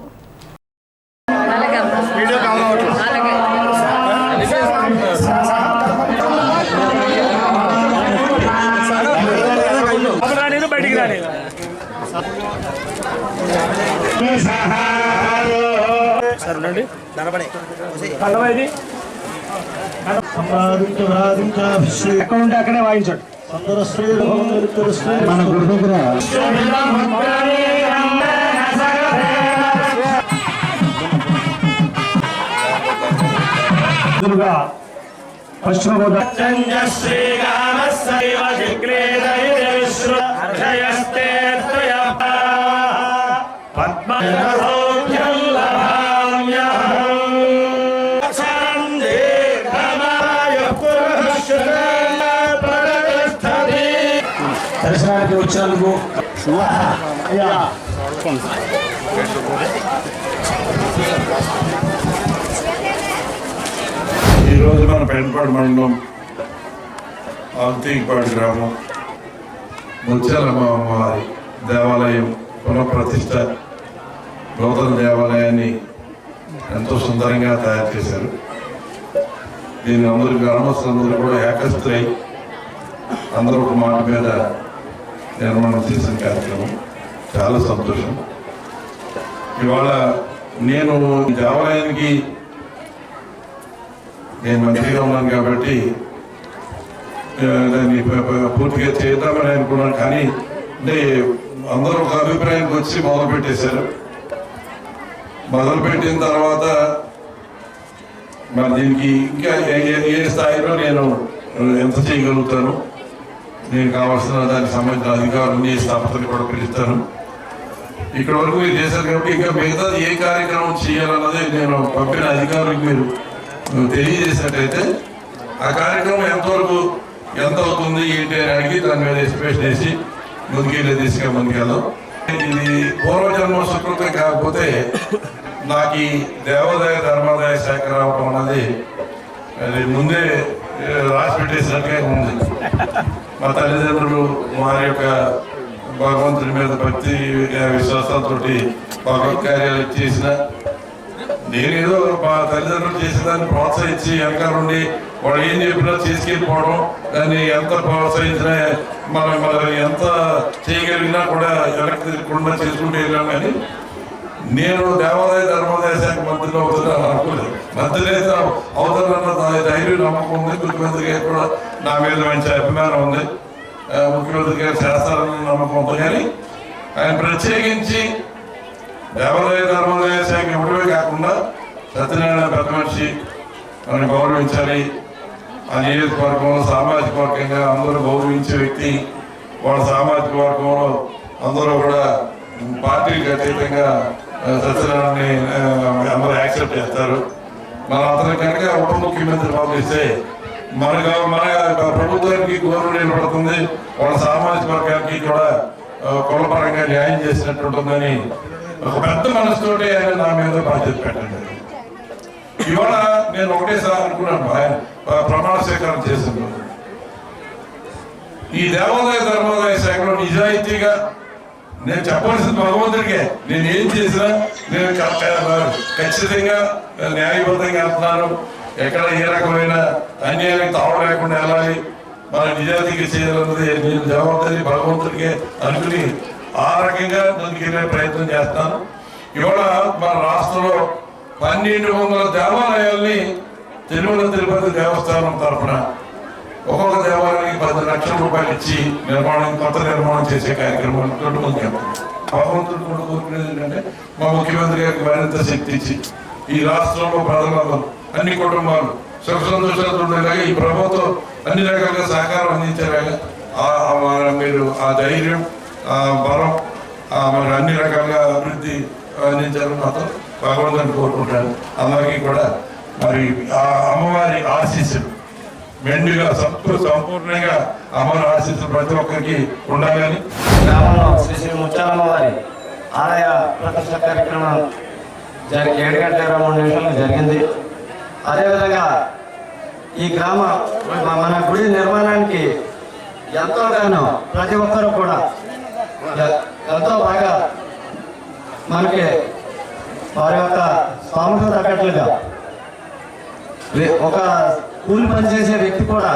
అక్కడే వాయించండి. మన గుడి దగ్గర పశ్చిమ దర్శనానికి వచ్చినందుకు ఈరోజు మన పెంటపాడు మండలం ఆకుతీగపాడు గ్రామం ముత్యాలమ్మ వారి దేవాలయం పునఃప్రతిష్ఠ నూతన దేవాలయాన్ని ఎంతో సుందరంగా తయారు చేశారు. దీన్ని అందరూ గ్రామస్తులందరూ కూడా ఏకస్థై అందరూ ఒక మాట మీద నిర్మాణం చేసిన కార్యక్రమం చాలా సంతోషం. ఇవాళ నేను దేవాలయానికి నేను మంత్రిగా ఉన్నాను కాబట్టి దాన్ని పూర్తిగా చేద్దామని అనుకున్నాను. కానీ అంటే అందరూ ఒక అభిప్రాయానికి వచ్చి మొదలుపెట్టేశారు. మొదలుపెట్టిన తర్వాత మరి దీనికి ఇంకా ఏ స్థాయిలో నేను ఎంత చేయగలుగుతాను, నేను కావాల్సిన దానికి సంబంధించిన అధికారులని స్థాపతని కూడా పిలుస్తాను. ఇక్కడ వరకు మీరు చేశారు కాబట్టి ఇంకా మిగతా ఏ కార్యక్రమం చేయాలన్నది నేను పంపిన అధికారులకు మీరు తెలియజేసినట్టయితే ఆ కార్యక్రమం ఎంతవరకు ఎంత అవుతుంది ఏంటి అని అడిగి దాని మీద ఎస్టిమేషన్ వేసి ముందుకెళ్ళే దిశగా ముందుకెళ్దాం. ఇది పూర్వజన్మ సుకృతం కాకపోతే నాకు ఈ దేవాదాయ ధర్మాదాయ శాఖ రావటం అన్నది అది ముందే రాసి పెట్టేసినట్టుగా ఉంది. మా తల్లిదండ్రులు వారి యొక్క భగవంతుడి మీద భక్తి విశ్వాసాలతో భగవత్ కార్యాలు చేసిన నేనేదో మా తల్లిదండ్రులు చేసేదాన్ని ప్రోత్సహించి వెనకాల ఉండి వాళ్ళు ఏం చెప్పినా చేసుకెళ్ళిపోవడం, దాన్ని ఎంత ప్రోత్సహించినా మనం ఎంత చేయగలిగినా కూడా వెనక్కి తిరగకుండా చేసుకుంటూ వెళ్ళాం. కానీ నేను దేవాలయ ధర్మాదాయ శాఖ మంత్రిని అవుతున్నాను అనుకోలేదు. మంత్రి అయితే అవుతానన్న ధైర్యం నమ్మకం ఉంది. ముఖ్యమంత్రి గారు కూడా నా మీద మంచి అభిమానం ఉంది. ముఖ్యమంత్రి గారు చేస్తారన్న నమ్మకం ఉంది. కానీ ఆయన ప్రత్యేకించి దేవాలయ ధర్మాదాయ శాఖ ఇవ్వడమే కాకుండా సత్యనారాయణ పెద్ద మనిషి మనం గౌరవించాలి. ఆ నియోజకవర్గంలో సామాజిక వర్గంగా అందరూ గౌరవించే వ్యక్తి. వాళ్ళ సామాజిక వర్గంలో అందరూ కూడా పార్టీలకు అతీతంగా సత్యనారాయణని అందరూ యాక్సెప్ట్ చేస్తారు. మన అతను కనుక ఉప ముఖ్యమంత్రి పంపిస్తే మన ప్రభుత్వానికి గౌరవం నిలబడుతుంది. వాళ్ళ సామాజిక వర్గానికి కూడా కులపరంగా న్యాయం చేసినట్టు ఉంటుందని ఒక పెద్ద మనసుతోటి ఆయన నా మీద బాధ్యత పెట్టండి. ఇవాళ నేను ఒకటేసారి అనుకున్నాను ఆయన ప్రమాణ స్వీకారం చేసింది. ఈ దేవాలయ ధర్మాదాయ శాఖలో నిజాయితీగా నేను చెప్పాల్సింది భగవంతుడికే. నేను ఏం చేసినా నేను ఖచ్చితంగా న్యాయబద్ధంగా వెళ్తున్నాను. ఎక్కడ ఏ రకమైన అన్యాయానికి తావు లేకుండా వెళ్ళాలి, మన నిజాయితీగా చేయాలన్నది నేను జవాబుదారి భగవంతుడికే అనుకుని ఆ రకంగా ముందుకెళ్ళే ప్రయత్నం చేస్తాను. ఇవాళ మన రాష్ట్రంలో 1200 దేవాలయాల్ని తిరుమల తిరుపతి దేవస్థానం తరఫున ఒక్కొక్క దేవాలయానికి 10 లక్షల రూపాయలు ఇచ్చి కొత్త నిర్మాణం చేసే కార్యక్రమం భగవంతుడు కూడా కోరుకునేది ఏంటంటే మా ముఖ్యమంత్రి గారికి మరింత శక్తి ఇచ్చి ఈ రాష్ట్రంలో ప్రజలందరూ అన్ని కుటుంబాలు సుఖ సంతోషాలతో ఉండేలాగా ఈ ప్రభుత్వం అన్ని రకాలుగా సహకారం అందించేలాగా మీరు ఆ ధైర్యం, ఆ బలం, మరి అన్ని రకాలుగా అభివృద్ధి అందించాలని మాత్రం భగవంతుని కోరుకుంటాను. అందరికీ కూడా మరి ఆ అమ్మవారి ఆశీస్సులు మెండుగా సంపూర్ణంగా అమ్మవారి ఆశీస్సులు ప్రతి ఒక్కరికి ఉండాలని గ్రామంలో శ్రీ శ్రీ ముత్యాలమ్మ వారి ఆలయ ప్రతిష్ట కార్యక్రమం 7 గంటల 23 నిమిషాలకు జరిగింది. అదేవిధంగా ఈ గ్రామ మన గుడి నిర్మాణానికి ఎంతోగానో ప్రతి ఒక్కరూ కూడా ఎంతో బాగా మనకి వారి యొక్క స్థామత తగ్గట్లుగా ఒక కూలి పని చేసే వ్యక్తి కూడా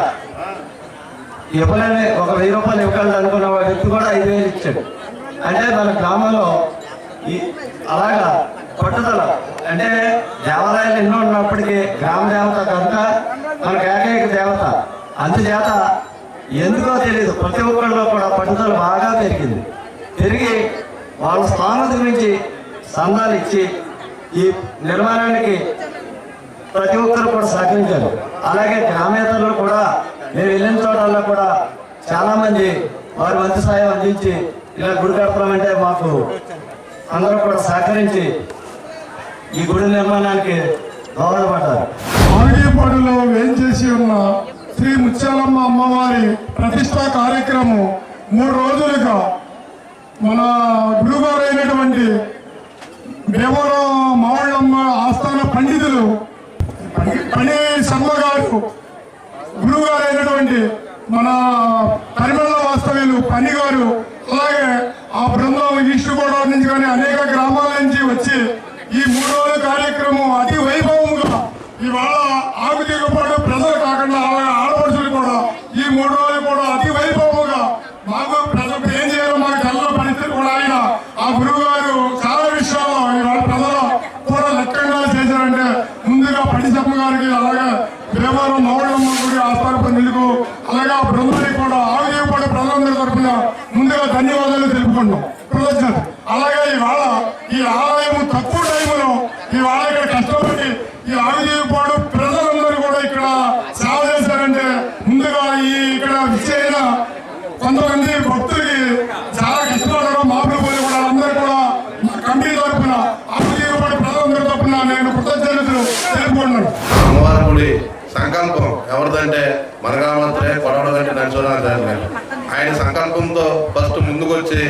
ఇవ్వలేని ఒక 1000 రూపాయలు ఇవ్వగలడు అనుకున్న వ్యక్తి కూడా 5000 ఇచ్చాడు. అంటే మన గ్రామంలో అలాగా పట్టుదల, అంటే దేవాలయాలు ఎన్నో ఉన్నప్పటికీ గ్రామ దేవత కనుక మనకు ఏకైక దేవత. అందుచేత ఎందుకో తెలియదు ప్రతి ఒక్కరిలో కూడా పట్టుదల బాగా పెరిగి వాళ్ళ స్థానం గురించి సందాలు ఇచ్చి ఈ నిర్మాణానికి ప్రతి ఒక్కరు కూడా సహకరించారు. అలాగే గ్రామేతరులు కూడా మేము వెళ్ళిన చోటల్లో కూడా చాలామంది వారి వంతు సాయం అందించి ఇలా గుడి కడతామంటే మాకు అందరూ కూడా సహకరించి ఈ గుడి నిర్మాణానికి దోహదపడ్డారు. ఆగిపాడులో వేంచేసి ఉన్న శ్రీ ముత్యాలమ్మ అమ్మవారి ప్రతిష్టా కార్యక్రమం 3 రోజులుగా మన గురుగారు అయినటువంటి దేవరం మావళ్ళమ్మ ఆస్థాన పండితులు పని శర్మ గారు, గురుగారు అయినటువంటి మన పరిమళ వాస్తవ్యులు పని గారు, అలాగే ఆ బృందం ఈస్ట్ గోదావరి నుంచి కానీ అనేక గ్రామాల నుంచి వచ్చి ఈ 3 రోజుల కార్యక్రమం అతి వైభవంగా ఇవాళ ఆగుతీగపాటు ప్రజలు కాకుండా అలాగే ఆడపడుచులు కూడా ఈ 3 రోజులు కూడా అతి వైభవంగా మాకు ప్రజలకు ఏం చేయాలో మాకు తెల్ల పరిస్థితి కూడా ఆయన ఆ గురువు గారు చాలా విషయాల్లో ఇవాళ ప్రజలు కూడా లెక్కంగా చేశారంటే ముందుగా పడిసమ్మ గారికి అలాగే దేవరం మావళ్ళమ్మ గుడి ఆస్థాన పండితులకు అలాగే ఆ బృందానికి కూడా ఆగుతీగపాటు ప్రజలందరి తరఫున ముందుగా ధన్యవాదాలు తెలుపుకుంటాం, కృతజ్ఞత. అలాగే ఇవాళ ఈ ఆలయం తక్కువ టైంలో ఇవాళ ఇక్కడ కష్టపడి ఈ ఆగుతీగపాటు ప్రజలందరూ కూడా ఇక్కడ సేవ చేశారంటే ముందుగా ఇక్కడ విచ్చేసిన కొంతమంది భక్తులకి చాలా కష్టపడడం మాపులు కూడా అందరూ కూడా మా కమిటీ తరఫున ఆగుతీగపాటు ప్రజలందరి తరఫున నేను కృతజ్ఞతలు తెలుపుకుంటున్నాను. అమ్మవారి గుడి సంకల్పం ఎవరిదంటే మన గ్రామంలో కొడవడంటే నడుచుకోవడానికి ఆయన సంకల్పంతో ఫస్ట్ ముందుకు వచ్చి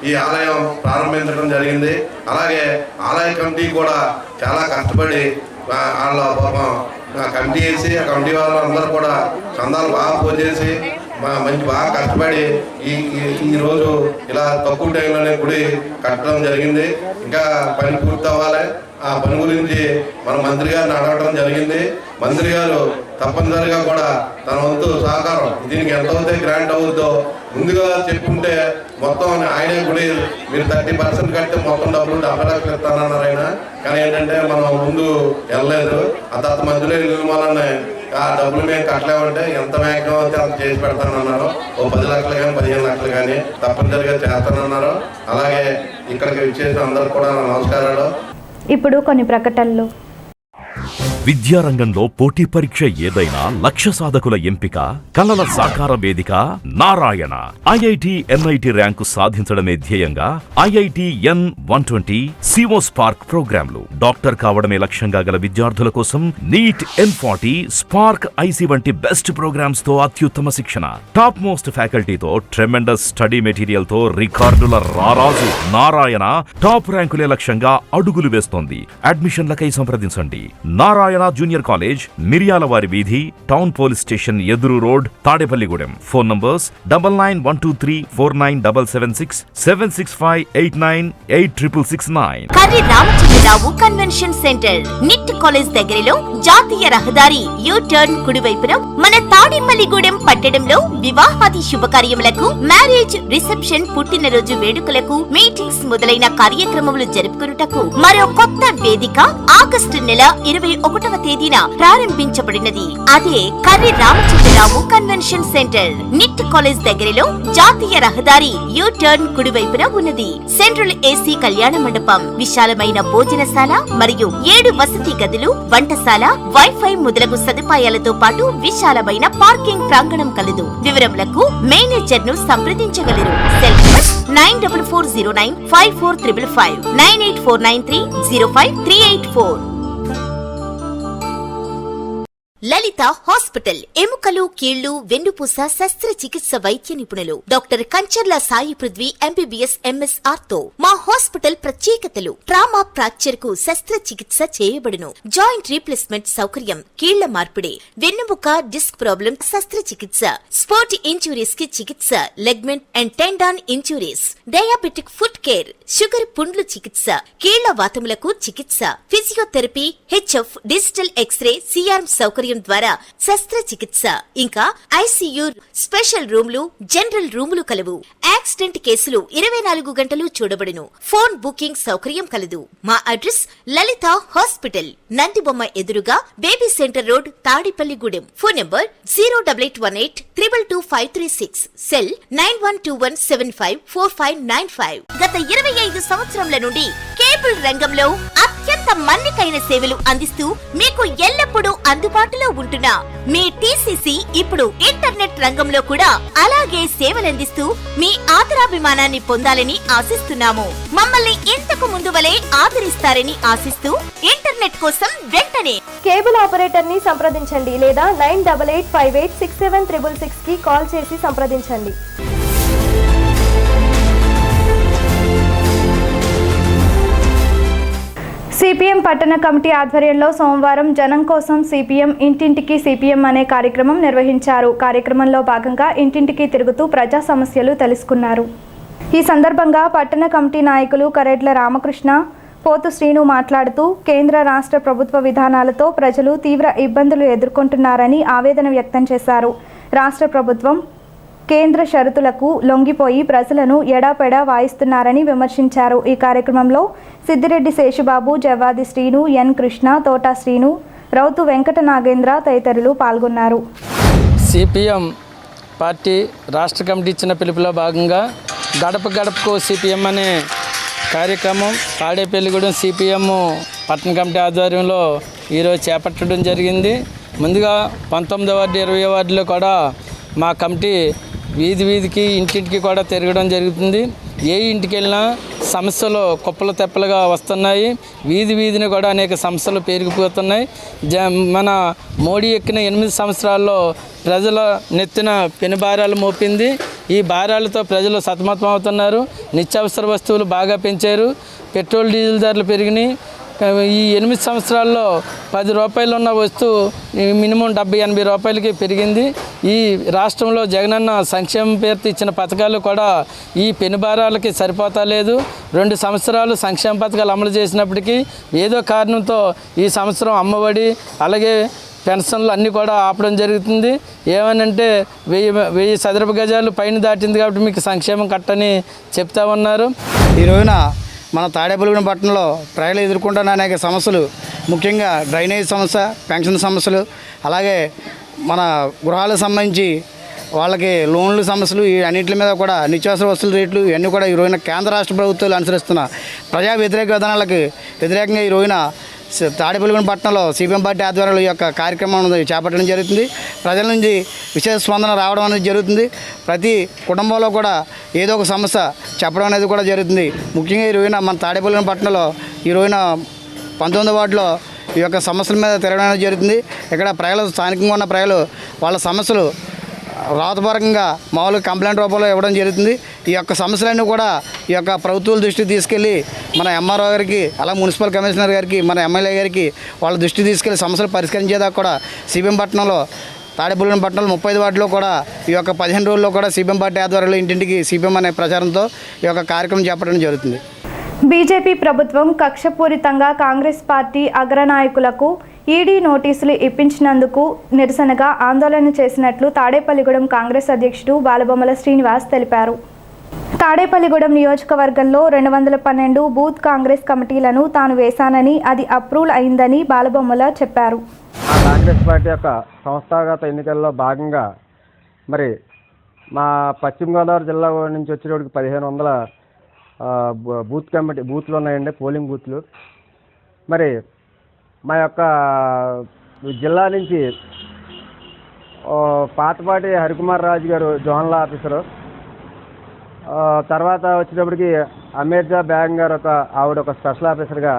ఈ ఆలయం ప్రారంభించడం జరిగింది. అలాగే ఆలయ కమిటీ కూడా చాలా కష్టపడి వాళ్ళ పాపం కమిటీ వేసి ఆ కమిటీ వాళ్ళందరూ కూడా చందాలు బాగా పోసేసి మంచి బాగా కష్టపడి ఈరోజు ఇలా తక్కువ టైంలోనే గుడి కట్టడం జరిగింది. ఇంకా పని పూర్తి అవ్వాలి. ఆ పని గురించి మన మంత్రి గారిని అడగడం జరిగింది. మంత్రి గారు తప్పనిసరిగా కూడా తన వంతు సహకారం దీనికి ఎంత అవుతే గ్రాంట్ అవుతుందో ముందుగా చెప్పుకుంటే మొత్తం ఆయనే గుడి మీరు 30% కడితే మొత్తం డబ్బులు 70 లక్షలు ఇస్తానన్నారు ఆయన. కానీ ఏంటంటే మనం ముందు వెళ్ళలేదు. ఆ తర్వాత మధ్యలో వల్లనే ఆ డబ్బులు మేము కట్టలేమంటే ఎంత మ్యాక్సిమం అయితే అంత చేసి పెడతానన్నారు. ఓ 10 లక్షలు కానీ 15 లక్షలు కానీ తప్పనిసరిగా చేస్తానన్నారు. అలాగే ఇక్కడికి విచ్చేసిన అందరికి కూడా నమస్కారాలు. ఇప్పుడు కొన్ని ప్రకటనలు. విద్యారంగంలో పోటీ పరీక్ష ఏదైనా లక్ష్య సాధకుల ఎంపిక కలల సాకార వేదిక నారాయణ. ఐఐటి ఎన్ఐటి ర్యాంకు సాధించడమే ధ్యేయంగా ఐఐటి N120 సిఓ స్పార్క్ ప్రోగ్రాంలు, డాక్టర్ కావడమే లక్ష్యంగా గల విద్యార్థుల కోసం నీట్ N40 స్పార్క్ ఐసి వంటి బెస్ట్ ప్రోగ్రామ్స్ తో అత్యుత్తమ శిక్షణ, టాప్ మోస్ట్ ఫ్యాకల్టీతో ట్రెమెండస్ స్టడీ మెటీరియల్ తో రికార్డుల రారాజు నారాయణ టాప్ ర్యాంకులే లక్ష్యంగా అడుగులు వేస్తోంది. అడ్మిషన్లకై సంప్రదించండి. నారాయణ జూనియర్ కాలేజ్, మిరియాలవారి వీధి, టౌన్ పోలీస్ స్టేషన్ ఎదురు road, Tadepalligudem. Phone numbers 9912349776 765898669. Karri Ramachandrarao convention centre, NIT college దగ్గరలో జాతీయ రహదారి U-టర్న్ కుడివైపున మన తాడేపల్లిగూడెం పట్టణంలో వివాహాది శుభకార్యములకు, మ్యారేజ్ రిసెప్షన్, పుట్టినరోజు వేడుకలకు, మీటింగ్స్ మొదలైన కార్యక్రమములు జరుపుకొనుటకు మరో కొత్త వేదిక ఆగస్టు నెల 21వ తేదీన ప్రారంభించబడినది. అదే Karri Ramachandrarao convention centre, NIT college దగ్గరలో జాతీయ రహదారి U-టర్న్ కుడివైపున ఉన్నది. సెంట్రల్ ఏసీ కళ్యాణ మండపం, విశాలమైన భోజనశాల మరియు 7 వసతి గదులు, వంటశాల, వైఫై మొదలగు సదుపాయాలతో పాటు విశాలమైన పార్కింగ్ ప్రాంగణం కలదు. వివరములకు మేనేజర్ ను సంప్రదించగలరు. Cell number 94495455 9849305384. లలిత హాస్పిటల్, ఎముకలు, కీళ్లు, వెన్నుపూస శస్త్రచికిత్స వైద్య నిపుణులు doctor Kancharla Sai Prithvi MBBS MS ortho. మా హాస్పిటల్ ప్రత్యేకతలు: ట్రామా ఫ్రాక్చర్ కు శస్త్రచికిత్స చేయబడును. జాయింట్ రీప్లేస్మెంట్ సౌకర్యం, కీళ్ల మార్పిడి, వెన్నుముక డిస్క్ ప్రాబ్లం శస్త్రచికిత్స, స్పోర్ట్ ఇంజురీస్ కి చికిత్స, ligament and tendon injuries, diabetic foot care, sugar పుండ్లు చికిత్స, కీళ్ల వాతములకు చికిత్స, physiotherapy, HF, digital x-ray, CRM సౌకర్యం ద్వారా శస్త్రచికిత్స, ఇంకా ICU, స్పెషల్ రూమ్లు, జనరల్ రూములు కలవు. యాక్సిడెంట్ కేసులు 24 గంటలు చూడబడును. ఫోన్ బుకింగ్ సౌకర్యం కలదు. మా అడ్రస్ లలిత హాస్పిటల్, నందిబొమ్మ ఎదురుగా baby centre road, Tadepalligudem. Phone number 08818222536, cell 9121754595. గత 25 సంవత్సరముల నుండి కేబుల్ రంగంలో అత్యంత మన్నికైన సేవలు అందిస్తూ మీకు ఎల్లప్పుడూ అందుబాటులో ఉంటున్న మీ TCC ఇప్పుడు ఇంటర్నెట్ రంగంలో కూడా అలాగే సేవలందిస్తూ మీ ఆదరాభిమానాన్ని పొందాలని ఆశిస్తున్నాము. మమ్మల్ని ఇంతకు ముందు వలె ఆదరిస్తారని ఆశిస్తూ ఇంటర్నెట్ కోసం వెంటనే కేబుల్ ఆపరేటర్ ని సంప్రదించండి లేదా 9858867666 కి కాల్ చేసి సంప్రదించండి. సిపిఎం పట్టణ కమిటీ ఆధ్వర్యంలో సోమవారం జనం కోసం సిపిఎం, ఇంటింటికి సిపిఎం అనే కార్యక్రమం నిర్వహించారు. కార్యక్రమంలో భాగంగా ఇంటింటికి తిరుగుతూ ప్రజా సమస్యలు తెలుసుకున్నారు. ఈ సందర్భంగా పట్టణ కమిటీ నాయకులు కరెడ్ల రామకృష్ణ, పోతు శ్రీను మాట్లాడుతూ కేంద్ర రాష్ట్ర ప్రభుత్వ విధానాలతో ప్రజలు తీవ్ర ఇబ్బందులు ఎదుర్కొంటున్నారని ఆవేదన వ్యక్తం చేశారు. రాష్ట్ర ప్రభుత్వం కేంద్ర షరతులకు లొంగిపోయి ప్రజలను ఎడాపెడా వాయిస్తున్నారని విమర్శించారు. ఈ కార్యక్రమంలో సిద్దిరెడ్డి శేషుబాబు, జవాది శ్రీను, ఎన్ కృష్ణ, తోటా శ్రీను, రౌతు వెంకట నాగేంద్ర తదితరులు పాల్గొన్నారు. సిపిఎం పార్టీ రాష్ట్ర కమిటీ ఇచ్చిన పిలుపులో భాగంగా గడప గడపకు సిపిఎం అనే కార్యక్రమం తాడేపల్లిగూడెం సిపిఎం పట్టణ కమిటీ ఆధ్వర్యంలో ఈరోజు చేపట్టడం జరిగింది. ముందుగా 19వ వార్డు, 20వ వార్డులో కూడా మా కమిటీ వీధి వీధికి, ఇంటింటికి కూడా తిరగడం జరుగుతుంది. ఏ ఇంటికి వెళ్ళినా సమస్యలు కుప్పలు తెప్పలుగా వస్తున్నాయి. వీధి వీధిని కూడా అనేక సమస్యలు పెరిగిపోతున్నాయి. మన మోడీ ఎక్కిన 8 సంవత్సరాల్లో ప్రజల నెత్తిన పెను భారాలు మోపింది. ఈ భారాలతో ప్రజలు సతమతం అవుతున్నారు. నిత్యావసర వస్తువులు బాగా పెంచారు. పెట్రోల్, డీజిల్ ధరలు పెరిగినాయి. ఈ 8 సంవత్సరాల్లో 10 రూపాయలు ఉన్న వస్తువు మినిమం 70-80 రూపాయలకి పెరిగింది. ఈ రాష్ట్రంలో జగనన్న సంక్షేమ పేరుతో ఇచ్చిన పథకాలు కూడా ఈ పెనుభారాలకి సరిపోతా లేదు. 2 సంవత్సరాలు సంక్షేమ పథకాలు అమలు చేసినప్పటికీ ఏదో కారణంతో ఈ సంవత్సరం అమ్మఒడి అలాగే పెన్షన్లు అన్నీ కూడా ఆపడం జరుగుతుంది. ఏమనంటే 1000 చదరపు గజాలు పైన దాటింది కాబట్టి మీకు సంక్షేమం కట్టని చెప్తా ఉన్నారు. ఈ రోజున మన తాడేపల్లిగూడెం పట్టణంలో ప్రజలు ఎదుర్కొంటున్న అనేక సమస్యలు, ముఖ్యంగా డ్రైనేజ్ సమస్య, పెన్షన్ సమస్యలు, అలాగే మన గృహాలకు సంబంధించి వాళ్ళకి లోన్లు సమస్యలు, ఈ అన్నింటి మీద కూడా నిత్యావసర వస్తువుల రేట్లు ఇవన్నీ కూడా ఈ రోజున కేంద్ర రాష్ట్ర ప్రభుత్వాలు అనుసరిస్తున్న ప్రజా వ్యతిరేక విధానాలకు వ్యతిరేకంగా ఈ రోజున తాడేపల్లిగూడెం పట్టణంలో సిపిఎం పార్టీ ఆధ్వర్యంలో ఈ యొక్క కార్యక్రమం చేపట్టడం జరుగుతుంది. ప్రజల నుంచి విశేష స్పందన రావడం అనేది జరుగుతుంది. ప్రతి కుటుంబంలో కూడా ఏదో ఒక సమస్య చెప్పడం అనేది కూడా జరుగుతుంది. ముఖ్యంగా ఈ రోజున మన తాడేపల్లిగూడెం పట్టణంలో ఈ రోజున 19వ వార్డులో ఈ యొక్క సమస్యల మీద తిరగడం అనేది జరుగుతుంది. ఇక్కడ ప్రజలు, స్థానికంగా ఉన్న ప్రజలు వాళ్ళ సమస్యలు రాతపూర్వకంగా మామూలుగా కంప్లైంట్ రూపంలో ఇవ్వడం జరుగుతుంది. ఈ యొక్క సమస్యలన్నీ కూడా ఈ యొక్క ప్రభుత్వాల దృష్టికి తీసుకెళ్ళి మన ఎంఆర్ఓ గారికి, అలా మున్సిపల్ కమిషనర్ గారికి, మన ఎమ్మెల్యే గారికి వాళ్ళ దృష్టికి తీసుకెళ్ళి సమస్యలు పరిష్కరించేదాకా కూడా సిపిఎం పట్టణంలో, తాడేపల్లిగూడెం పట్టణంలో 35 వార్డులో కూడా ఈ యొక్క 15 రోజుల్లో కూడా సిపిఎం పార్టీ ఆధ్వర్యంలో ఇంటింటికి సిపిఎం అనే ప్రచారంతో ఈ యొక్క కార్యక్రమం చేపట్టడం జరుగుతుంది. బీజేపీ ప్రభుత్వం కక్షపూరితంగా కాంగ్రెస్ పార్టీ అగ్రనాయకులకు ఈడీ నోటీసులు ఇప్పించినందుకు నిరసనగా ఆందోళన చేసినట్లు తాడేపల్లిగూడెం కాంగ్రెస్ అధ్యక్షుడు బాలబొమ్మల శ్రీనివాస్ తెలిపారు. తాడేపల్లిగూడెం నియోజకవర్గంలో 212 బూత్ కాంగ్రెస్ కమిటీలను తాను వేశానని, అది అప్రూవ్ అయిందని బాలబొమ్మల చెప్పారు. కాంగ్రెస్ పార్టీ యొక్క సంస్థాగత ఎన్నికల్లో భాగంగా మరి మా పశ్చిమ గోదావరి జిల్లా నుంచి వచ్చేటప్పటికి 1500 బూత్ కమిటీ బూత్లు ఉన్నాయండి, పోలింగ్ బూత్లు. మరి మా యొక్క జిల్లా నుంచి పాతపాటి హరికుమార్ రాజు గారు జోనల్ ఆఫీసరు, తర్వాత వచ్చేటప్పటికి అమీర్జా బేగం గారు ఆవిడ ఒక స్పెషల్ ఆఫీసర్గా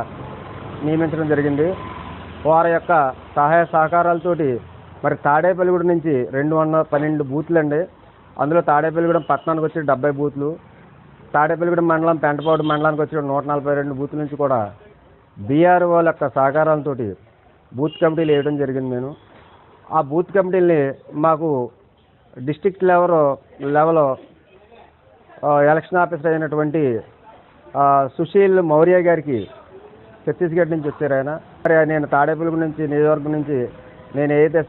నియమించడం జరిగింది. వారి యొక్క సహాయ సహకారాలతోటి మరి తాడేపల్లిగూడెం నుంచి 212 బూత్లు అండి. అందులో తాడేపల్లిగూడెం పట్టణానికి వచ్చి 70 బూత్లు, తాడేపల్లిగూడెం మండలం పెంటపాడు మండలానికి వచ్చి 142 బూత్ల నుంచి కూడా బీఆర్ఓ యొక్క సహకారాలతో బూత్ కమిటీలు వేయడం జరిగింది. నేను ఆ బూత్ కమిటీలని మాకు డిస్ట్రిక్ట్ లెవెల్లో ఎలక్షన్ ఆఫీసర్ అయినటువంటి సుశీల్ మౌర్య గారికి ఛత్తీస్గఢ్ నుంచి వచ్చారు ఆయన. మరి నేను తాడేపల్లిగూడెం నుంచి నియోజకవర్గం నుంచి నేను ఏదైతే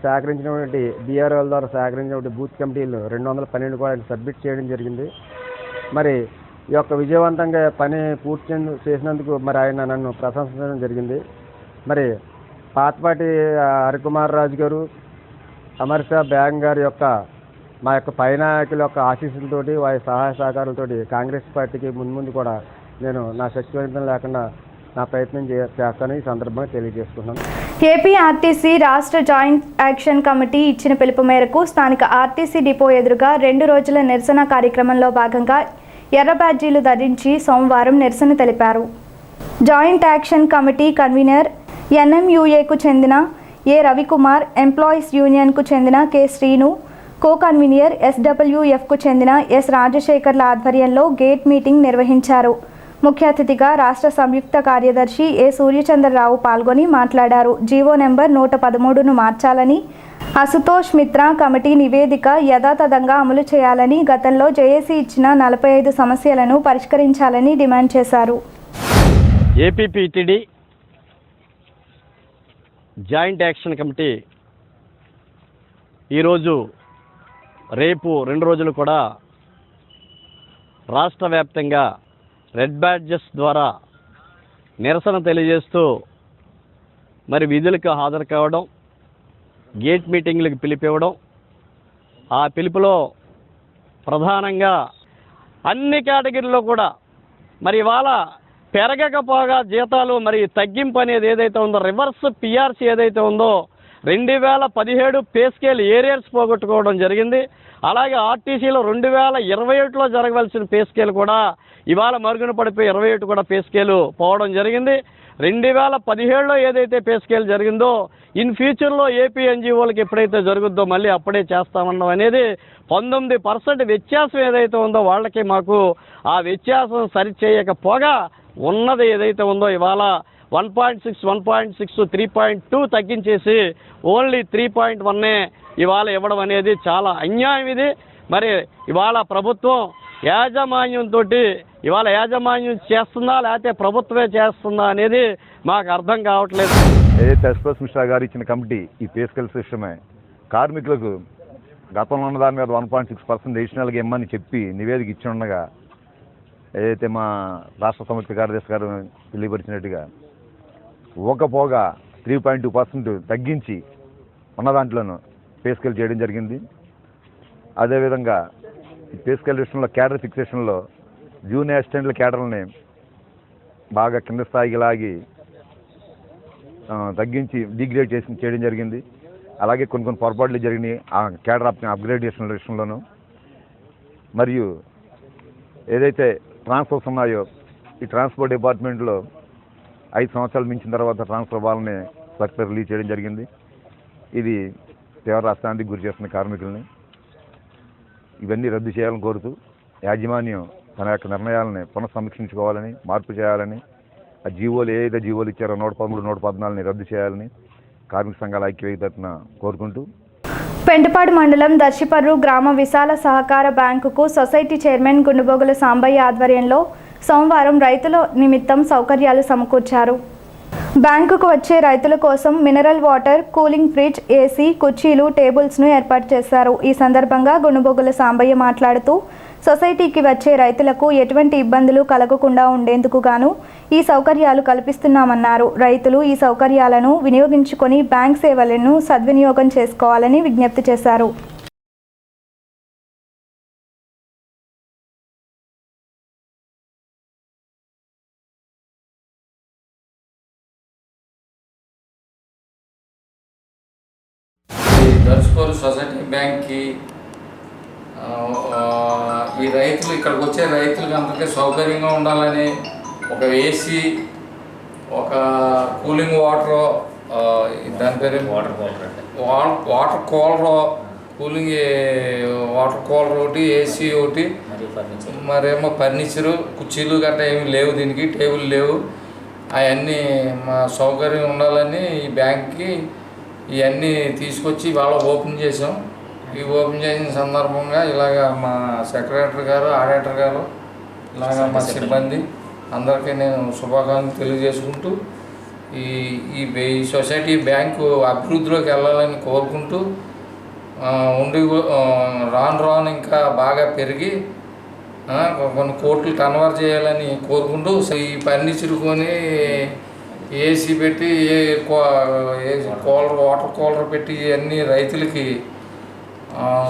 సేకరించినటువంటి బీఆర్ఓల ద్వారా సేకరించినటువంటి బూత్ కమిటీలు 212 కూడా సబ్మిట్ చేయడం జరిగింది. మరి ఈ యొక్క విజయవంతంగా పని పూర్తి చేసినందుకు మరి ఆయన నన్ను ప్రశంసించడం జరిగింది. మరి పాతపాటి హరికుమార్ రాజు గారు, అమర్షా బేగం గారి యొక్క మా యొక్క పై నాయకుల యొక్క ఆశీస్సులతోటి, వారి సహాయ సహకారాలతోటి కాంగ్రెస్ పార్టీకి ముందు కూడా నేను నా శక్తివంతం లేకుండా నా ప్రయత్నం చేస్తానని ఈ సందర్భంగా తెలియజేసుకున్నాను. ఏపీ ఆర్టీసీ రాష్ట్ర జాయింట్ యాక్షన్ కమిటీ ఇచ్చిన పిలుపు మేరకు స్థానిక ఆర్టీసీ డిపో ఎదురుగా 2 రోజుల నిరసన కార్యక్రమంలో భాగంగా ఎర్ర బ్యాడ్జీలు ధరించి సోమవారం నిరసన తెలిపారు. జాయింట్ యాక్షన్ కమిటీ కన్వీనర్ ఎన్ఎంయూఏకు చెందిన ఏ రవికుమార్, ఎంప్లాయీస్ యూనియన్కు చెందిన కె శ్రీను, కో కన్వీనర్ ఎస్డబ్ల్యూఎఫ్కు చెందిన ఎస్ రాజశేఖర్ల ఆధ్వర్యంలో గేట్ మీటింగ్ నిర్వహించారు. ముఖ్య అతిథిగా రాష్ట్ర సంయుక్త కార్యదర్శి ఏ సూర్యచంద్రరావు పాల్గొని మాట్లాడారు. జీవో నెంబర్ 113ను మార్చాలని, అశుతోష్ మిత్రా కమిటీ నివేదిక యథాతథంగా అమలు చేయాలని, గతంలో జేఏసీ ఇచ్చిన 45 సమస్యలను పరిష్కరించాలని డిమాండ్ చేశారు. ఏపీపీటీడీ జాయింట్ యాక్షన్ కమిటీ ఈరోజు రేపు 2 రోజులు కూడా రాష్ట్ర వ్యాప్తంగా రెడ్ బ్యాడ్జెస్ ద్వారా నిరసన తెలియజేస్తూ మరి విధులకు హాజరు కావడం, గేట్ మీటింగ్లకు పిలిపివ్వడం, ఆ పిలుపులో ప్రధానంగా అన్ని కేటగిరీలో కూడా మరి ఇవాళ పెరగకపోగా జీతాలు మరి తగ్గింపు అనేది ఏదైతే ఉందో, రివర్స్ పిఆర్సీ ఏదైతే ఉందో 2017 పే స్కేల్ ఏరియర్స్ పోగొట్టుకోవడం జరిగింది. అలాగే ఆర్టీసీలో 2021లో జరగవలసిన పే స్కేల్ కూడా ఇవాళ మరుగున పడిపోయి 21 కూడా పే స్కేల్ పోవడం జరిగింది. 2017లో ఏదైతే పే స్కేల్ జరిగిందో ఇన్ ఫ్యూచర్లో ఏపీ ఎన్జిఓలకు ఎప్పుడైతే జరుగుద్దో మళ్ళీ అప్పుడే చేస్తామన్నాం అనేది 19% వ్యత్యాసం ఏదైతే ఉందో వాళ్ళకి మాకు ఆ వ్యత్యాసం సరిచేయకపోగా ఉన్నది ఏదైతే ఉందో ఇవాళ 1.6, 1.6, 3.2 తగ్గించేసి ఓన్లీ 3.1 ఇవాళ ఇవ్వడం అనేది చాలా అన్యాయం ఇది. మరి ఇవాళ ప్రభుత్వం యాజమాన్యంతో ఇవాళ యాజమాన్యం చేస్తుందా లేకపోతే ప్రభుత్వమే చేస్తుందా అనేది మాకు అర్థం కావట్లేదు. ఏదైతే ఎస్ప్రెస్ మిశ్రా గారు ఇచ్చిన కమిటీ ఈ పే స్కేల్ సిస్టమే కార్మికులకు గతంలో ఉన్న దాని మీద 1.6% అడిషనల్గా ఇమ్మని చెప్పి నివేదిక ఇచ్చి ఉండగా ఏదైతే మా రాష్ట్ర సంయుక్త కార్యదర్శి గారు తెలియపరిచినట్టుగా పోగా 3.2% తగ్గించి ఉన్న దాంట్లోనూ పే స్కేల్ చేయడం జరిగింది. అదేవిధంగా ఈ పే స్కేల్ విషయంలో క్యాడర్ ఫిక్సేషన్లో జూనియర్ అసిస్టెంట్ల క్యాడర్ని బాగా కింద స్థాయికి లాగి తగ్గించి డిగ్రేడ్ చేయడం జరిగింది. అలాగే కొన్ని పొరపాట్లు జరిగినాయి ఆ క్యాడర్ అప్గ్రేడేషన్ విషయంలోనూ. మరియు ఏదైతే ట్రాన్స్ఫర్స్ ఉన్నాయో ఈ ట్రాన్స్పోర్ట్ డిపార్ట్మెంట్లో 5 సంవత్సరాలు మించిన తర్వాత ట్రాన్స్ఫర్ అవ్వాలని సర్క్యులర్ రిలీజ్ చేయడం జరిగింది. ఇది తీవ్ర అశాంతికి గురి చేస్తున్న కార్మికుల్ని. ఇవన్నీ రద్దు చేయాలని కోరుతూ యాజమాన్యం తన యొక్క నిర్ణయాలని పునఃసమీక్షించుకోవాలని, మార్పు చేయాలని, ఆ జీవోలు ఏదైతే జీవోలు ఇచ్చారో 113, 114 రద్దు చేయాలని కార్మిక సంఘాల ఐక్యవేదికన కోరుకుంటూ పెంటపాడు మండలం దర్శిపర్రు గ్రామ విశాల సహకార బ్యాంకుకు సొసైటీ చైర్మన్ గుండుబోగుల సాంబయ్య ఆధ్వర్యంలో సోమవారం రైతుల నిమిత్తం సౌకర్యాలు సమకూర్చారు. బ్యాంకుకు వచ్చే రైతుల కోసం mineral water, cooling fridge, AC, కుర్చీలు, టేబుల్స్ను ఏర్పాటు చేశారు. ఈ సందర్భంగా గుండుబోగుల సాంబయ్య మాట్లాడుతూ సొసైటీకి వచ్చే రైతులకు ఎటువంటి ఇబ్బందులు కలగకుండా ఉండేందుకు గాను ఈ సౌకర్యాలు కల్పిస్తున్నామన్నారు. రైతులు ఈ సౌకర్యాలను వినియోగించుకొని బ్యాంక్ సేవలను సద్వినియోగం చేసుకోవాలని విజ్ఞప్తి చేశారు. దర్శపూర్ సొసైటీ బ్యాంక్కి ఈ రైతులు ఇక్కడికి వచ్చే రైతులకి అందరికీ సౌకర్యంగా ఉండాలని ఒక ఏసీ, ఒక కూలింగ్ వాటర్, దాని పేరు water cooler, cooling water cooler ఒకటి, ఏసీ ఒకటి, మరేమో ఫర్నిచరు, కుర్చీలు గట్రా ఏమి లేవు, దీనికి టేబుల్ లేవు. అవన్నీ మా సౌకర్యం ఉండాలని ఈ బ్యాంక్కి ఇవన్నీ తీసుకొచ్చి ఇవాళ ఓపెన్ చేసాం. ఈ ఓపెన్ చేసిన సందర్భంగా ఇలాగ మా సెక్రటరీ గారు, ఆడిటర్ గారు, ఇలాగ మా సిబ్బంది అందరికీ నేను శుభాకాంక్షలు తెలియజేసుకుంటూ ఈ సొసైటీ బ్యాంకు అభివృద్ధిలోకి వెళ్ళాలని కోరుకుంటూ రాను ఇంకా బాగా పెరిగి కొన్ని కోట్లు టర్నోవర్ చేయాలని కోరుకుంటూ ఈ ఫర్నిచర్ కొని ఏసీ పెట్టి వాటర్ కూలర్ పెట్టి ఇవన్నీ రైతులకి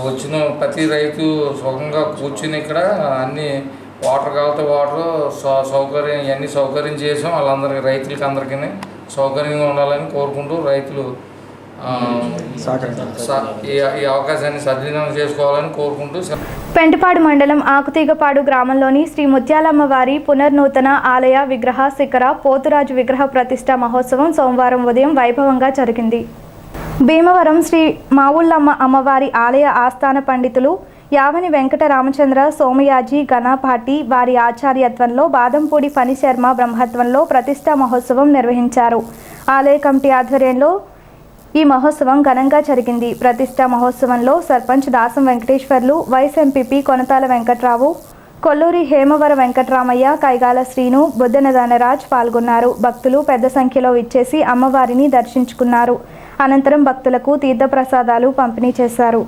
వచ్చిన ప్రతి రైతు సుఖంగా కూర్చుని ఇక్కడ అన్ని వాటర్ కావాలంటే వాటర్ సౌకర్యం ఇవన్నీ సౌకర్యం చేసాం. వాళ్ళందరికీ రైతులకి అందరికీ సౌకర్యంగా ఉండాలని కోరుకుంటూ రైతులు ఈ అవకాశాన్ని సద్వినియోగం చేసుకోవాలని కోరుకుంటూ పెంటపాడు మండలం ఆకుతీగపాడు గ్రామంలోని శ్రీ ముత్యాలమ్మ వారి పునర్నూతన ఆలయ విగ్రహ శిఖర పోతురాజు విగ్రహ ప్రతిష్ఠ మహోత్సవం సోమవారం ఉదయం వైభవంగా జరిగింది. భీమవరం శ్రీ మావుళ్ళమ్మ అమ్మవారి ఆలయ ఆస్థాన పండితులు యావని వెంకట రామచంద్ర సోమయాజీ గణపాటి వారి ఆచార్యత్వంలో బాదంపూడి ఫణి శర్మ బ్రహ్మత్వంలో ప్రతిష్ఠా మహోత్సవం నిర్వహించారు. ఆలయ కమిటీ ఆధ్వర్యంలో ఈ మహోత్సవం ఘనంగా జరిగింది. ప్రతిష్ఠా మహోత్సవంలో సర్పంచ్ దాసం వెంకటేశ్వర్లు, వైస్ ఎంపీపీ కొనతాల వెంకట్రావు, కొల్లూరి హేమవర వెంకట్రామయ్య, కైగాల శ్రీను, బుద్దన ధనరాజ్ పాల్గొన్నారు. భక్తులు పెద్ద సంఖ్యలో ఇచ్చేసి అమ్మవారిని దర్శించుకున్నారు. అనంతరం భక్తులకు తీర్థప్రసాదాలు పంపిణీ చేశారు.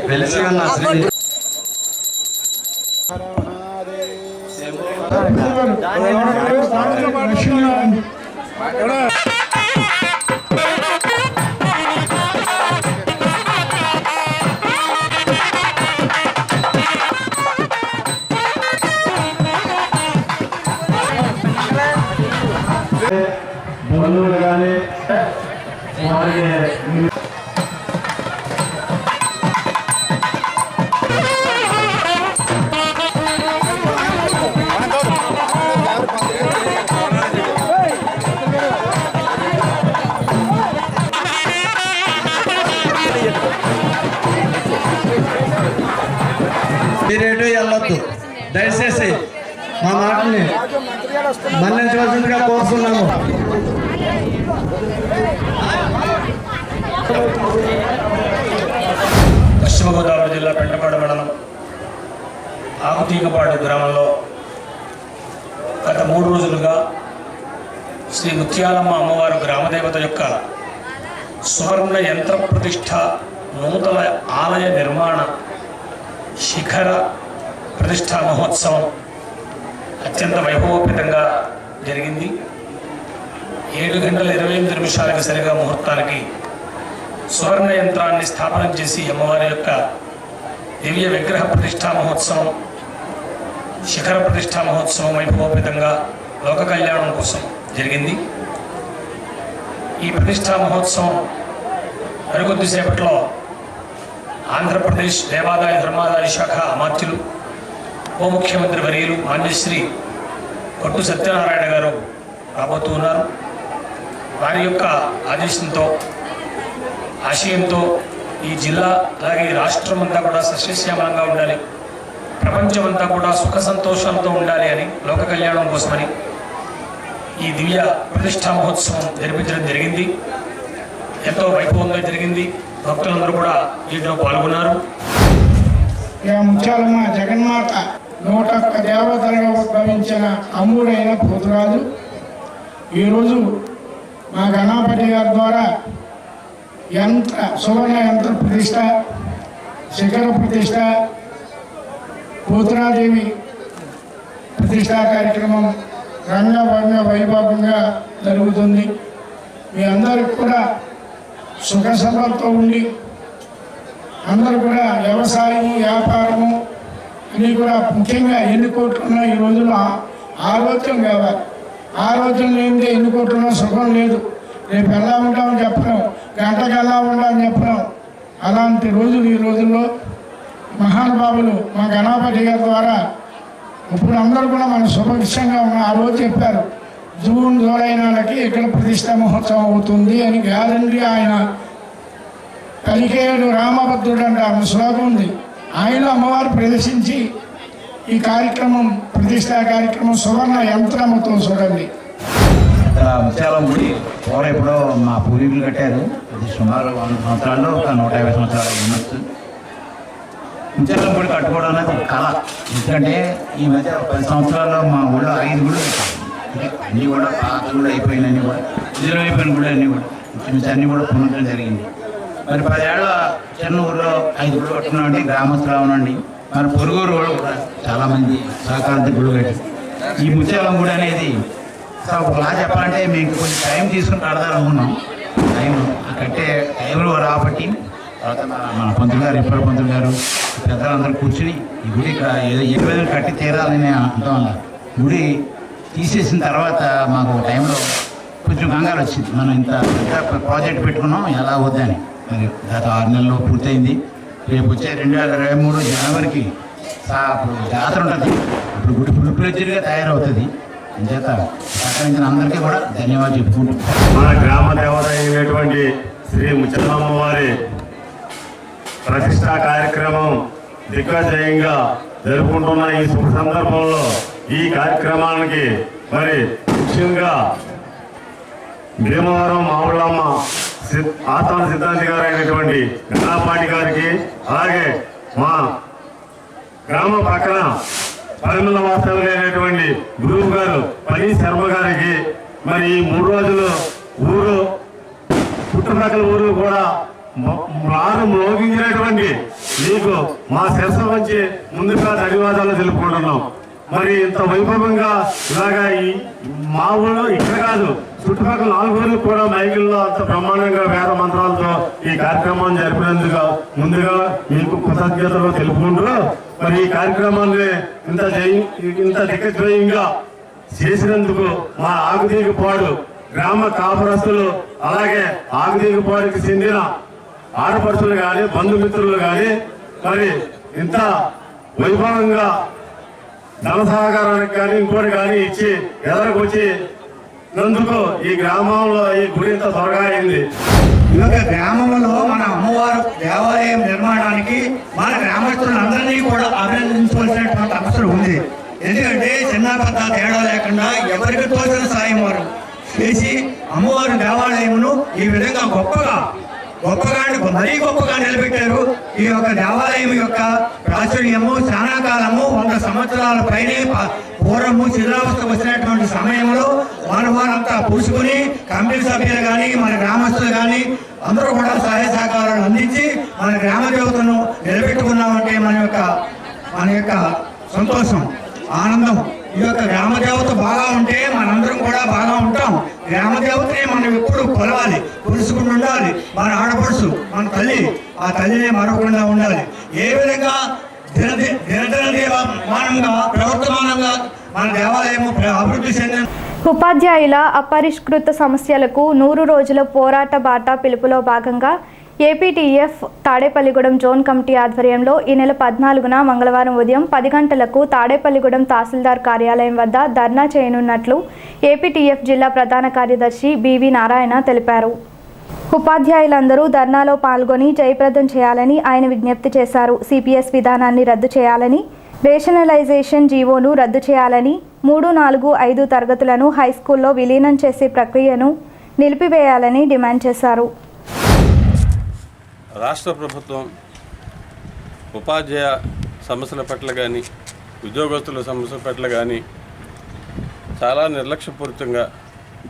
వెలిసి ఉన్న శ్రీ బంధువులు కానీ మీరేటు వెళ్ళొద్దు, దయచేసి మా మాటల్ని మన్నించవలసిందిగా కోరుతున్నాము. పశ్చిమ గోదావరి జిల్లా పెంటపాడు మండలం ఆకుతీగపాడు గ్రామంలో గత 3 రోజులుగా శ్రీ ముత్యాలమ్మ అమ్మవారు గ్రామదేవత యొక్క సువర్ణ యంత్ర ప్రతిష్ఠ నూతన ఆలయ నిర్మాణ శిఖర ప్రతిష్ఠా మహోత్సవం అత్యంత వైభవోపేతంగా జరిగింది. 7:28 సరిగా ముహూర్తానికి సువర్ణ యంత్రాన్ని స్థాపన చేసి అమ్మవారి యొక్క దివ్య విగ్రహ ప్రతిష్ఠా మహోత్సవం శిఖర ప్రతిష్ఠా మహోత్సవం వైభవోపేతంగా లోక కళ్యాణం కోసం జరిగింది. ఈ ప్రతిష్ఠా మహోత్సవం మరికొద్దిసేపట్లో ఆంధ్రప్రదేశ్ దేవాదాయ ధర్మాదాయ శాఖ అమాత్యులు ఉప ముఖ్యమంత్రి వర్యులు మాన్యశ్రీ కొట్టు సత్యనారాయణ గారు రాబోతూ ఉన్నారు. వారి యొక్క ఆదేశంతో ఆశయంతో ఈ జిల్లా అలాగే ఈ రాష్ట్రం అంతా కూడా సస్యశ్యామలంగా ఉండాలి, ప్రపంచమంతా కూడా సుఖ సంతోషాలతో ఉండాలి అని లోక కళ్యాణం కోసమని ఈ దివ్య ప్రతిష్ఠా మహోత్సవం జరిపించడం జరిగింది. ఎంతో వైభవంగా జరిగింది. భక్తులందరూ కూడా దీంట్లో పాల్గొన్నారు. ముత్యాలమ్మ జగన్మాత 101 దేవతలుగా ఉద్భవించిన అమ్ముడైన పోతురాజు ఈరోజు మా గణపతి గారి ద్వారా సువర్ణ యంత్ర ప్రతిష్ట శిఖర ప్రతిష్ట పోతురాదేవి ప్రతిష్టా కార్యక్రమం రంగభంగ వైభవంగా జరుగుతుంది. మీ అందరికి కూడా సుఖ సంపదతో ఉండి అందరూ కూడా వ్యవసాయము వ్యాపారము అన్నీ కూడా ముఖ్యంగా ఎన్ని కోట్లున్నా ఈ రోజుల్లో ఆరోగ్యం కావాలి. ఆరోగ్యం లేనిదే ఎన్ని కోట్లున్నా సుఖం లేదు. రేపు ఎలా ఉంటామని చెప్పడం, గంటకు ఎలా ఉండాలని చెప్పడం, అలాంటి రోజులు ఈ రోజుల్లో మహానుభావులు మా గణపతి గారి ద్వారా ఇప్పుడు అందరూ కూడా మన శుభవిషయంగా ఉన్న ఆ రోజు చెప్పారు జూన్ 20 ఇక్కడ ప్రతిష్టా మహోత్సవం అవుతుంది అని గ్యారంటీ ఆయన కలికేయుడు రామభద్రుడు అంటే ఆమె శ్లోకం ఉంది. ఆయన అమ్మవారు ప్రదర్శించి ఈ కార్యక్రమం ప్రతిష్టా కార్యక్రమం సువర్ణ యంత్రముతో చూడండి. ముత్యాలం గుడి పూర్వం ఎప్పుడో మా పూర్వీకులు కట్టారు. అది సుమారు 100 సంవత్సరాల్లో ఒక 150 సంవత్సరాలు ఉండొచ్చు. ముత్యాలం గుడి కట్టుకోవడం అనేది కళ. ఎందుకంటే ఈ మధ్య 10 సంవత్సరాల్లో మా ఊళ్ళో 5 గుళ్ళు అన్నీ కూడా పాత కూడా అయిపోయినన్నీ కూడా ఇదిలో అయిపోయిన కూడా అన్నీ కూడా అన్నీ కూడా పునరుద్ధరణ జరిగింది. మరి 10 ఏళ్ళ చిన్న ఊళ్ళో 5 గుళ్ళు కట్టుకున్నామండి. గ్రామస్తులు అవునండి. మరి పొరుగురు కూడా చాలామంది సహకారంతో గుళ్ళు కట్టి ఈ ముత్యాలం గుడి అనేది ఒకలా చెప్పాలంటే మీకు కొంచెం టైం తీసుకుని కడదాలనుకున్నాం. టైం కట్టే టైంలో రాబట్టి తర్వాత మన పంతులు గారు ఎప్పటి పంతులు గారు పెద్దలందరూ కూర్చుని ఈ గుడి ఇక్కడ ఏ విధంగా కట్టి తీరాలని అంటూ ఉన్నారు. గుడి తీసేసిన తర్వాత మాకు టైంలో కొంచెం కంగారు వచ్చింది. మనం ఇంత ప్రాజెక్ట్ పెట్టుకున్నాం ఎలా వద్దని. మరి గత 6 నెలల్లో పూర్తయింది. రేపు వచ్చే 2023 జనవరికి అప్పుడు జాతర ఉంటుంది. అప్పుడు గుడి ఫుల్ ఫ్లెడ్జ్డ్గా తయారవుతుంది. అంచేత సహకరించిన అందరికీ కూడా ధన్యవాదాలు చెప్పుకుంటున్నాం. మన గ్రామ దేవత అయినటువంటి శ్రీ ముత్యాలమ్మ వారి ప్రతిష్టా కార్యక్రమం దిగ్విజయంగా జరుపుకుంటున్న ఈ శుభ సందర్భంలో ఈ కార్యక్రమానికి మరి ముఖ్యంగా భీమవరం మావుళ్ళమ్మ ఆస్థాన సిద్ధాంతి గారు అయినటువంటి గణపాటి గారికి, అలాగే మా గ్రామ పక్కన పరిమళ వాస్తవులు అయినటువంటి గురువు గారు పని శర్మ గారికి, మరి ఈ 3 రోజులు చుట్టుపక్కల ఊరు కూడా మారు మోగించినటువంటి మీకు మా శిరస్సు వంచి ముందుగా ధన్యవాదాలు తెలుపుకుంటున్నాం. మరి ఇంత వైభవంగా ఇలాగా ఈ మా ఊళ్ళో ఇక్కడ కాదు, చుట్టుపక్కల 4 ఊర్లు కూడా మైకుల్లో అంత బ్రహ్మాండంగా వేద మంత్రాలతో ఈ కార్యక్రమాన్ని జరిపినందుకు ముందుగా మీకు కృతజ్ఞతలు తెలుపుకుంటూ, మరి ఈ కార్యక్రమాన్ని ఇంత దిగ్విజయంగా చేసినందుకు మా ఆగుదీగపాడు గ్రామ కాపురస్తులు, అలాగే ఆగుదీగపాడుకి చెందిన ఆడపడుచులు కానీ బంధుమిత్రులు కానీ మరి ఇంత వైభవంగా ధన సహకారానికి కానీ ఇంకోటి కానీ ఇచ్చి ఎదరకొచ్చి నందుకు ఈ గ్రామంలో ఈ గుడి ఇంత త్వరగా అయింది. ఈ యొక్క గ్రామంలో మన అమ్మవారు దేవాలయం నిర్మాణానికి మన గ్రామస్తులందరినీ కూడా అభినందించవలసినటువంటి అవసరం ఉంది. ఎందుకంటే చిన్న పెద్ద తేడా లేకుండా ఎవరికి తోచిన సాయం వారు చేసి అమ్మవారి దేవాలయమును ఈ విధంగా మరీ గొప్పగా నిలబెట్టారు. ఈ యొక్క దేవాలయం యొక్క ప్రాచుర్యము చాలా కాలము 100 సంవత్సరాల పైనే పూర్వము శిథిలావస్థకు వచ్చినటువంటి సమయంలో వారంతా పూసుకుని కమిటీ సభ్యులు కానీ మన గ్రామస్తులు కానీ అందరూ కూడా సహాయ సహకారాలు అందించి మన గ్రామ దేవతను నిలబెట్టుకున్నామంటే మన యొక్క సంతోషం, ఆనందం. ఈ యొక్క గ్రామదేవత బాగా ఉంటే మనందరం కూడా బాగా ఉంటాం. గ్రామదేవతనే మనం ఎప్పుడు కొలవాలి, పులుసుకుని ఉండాలి. మన ఆడపడుచు, మన తల్లి, ఆ తల్లినే మరొకకుండా ఉండాలి. ఏ విధంగా దినదినమానంగా ప్రవర్తమానంగా మన దేవాలయము అభివృద్ధి చెందిన ఉపాధ్యాయుల అపరిష్కృత సమస్యలకు 100 రోజుల పోరాట బాట పిలుపులో భాగంగా ఏపీటీఎఫ్ తాడేపల్లిగూడెం జోన్ కమిటీ ఆధ్వర్యంలో ఈ నెల 14న మంగళవారం ఉదయం 10 గంటలకు తాడేపల్లిగూడెం తహసీల్దార్ కార్యాలయం వద్ద ధర్నా చేయనున్నట్లు ఏపీటీఎఫ్ జిల్లా ప్రధాన కార్యదర్శి బివి నారాయణ తెలిపారు. ఉపాధ్యాయులందరూ ధర్నాలో పాల్గొని జయప్రదం చేయాలని ఆయన విజ్ఞప్తి చేశారు. సిపిఎస్ విధానాన్ని రద్దు చేయాలని, రేషనలైజేషన్ జీవోను రద్దు చేయాలని, 3, 4, 5 తరగతులను హైస్కూల్లో విలీనం చేసే ప్రక్రియను నిలిపివేయాలని డిమాండ్ చేశారు. రాష్ట్ర ప్రభుత్వం ఉపాధ్యాయ సమస్యల పట్ల కానీ ఉద్యోగస్తుల సమస్యల పట్ల కానీ చాలా నిర్లక్ష్యపూరితంగా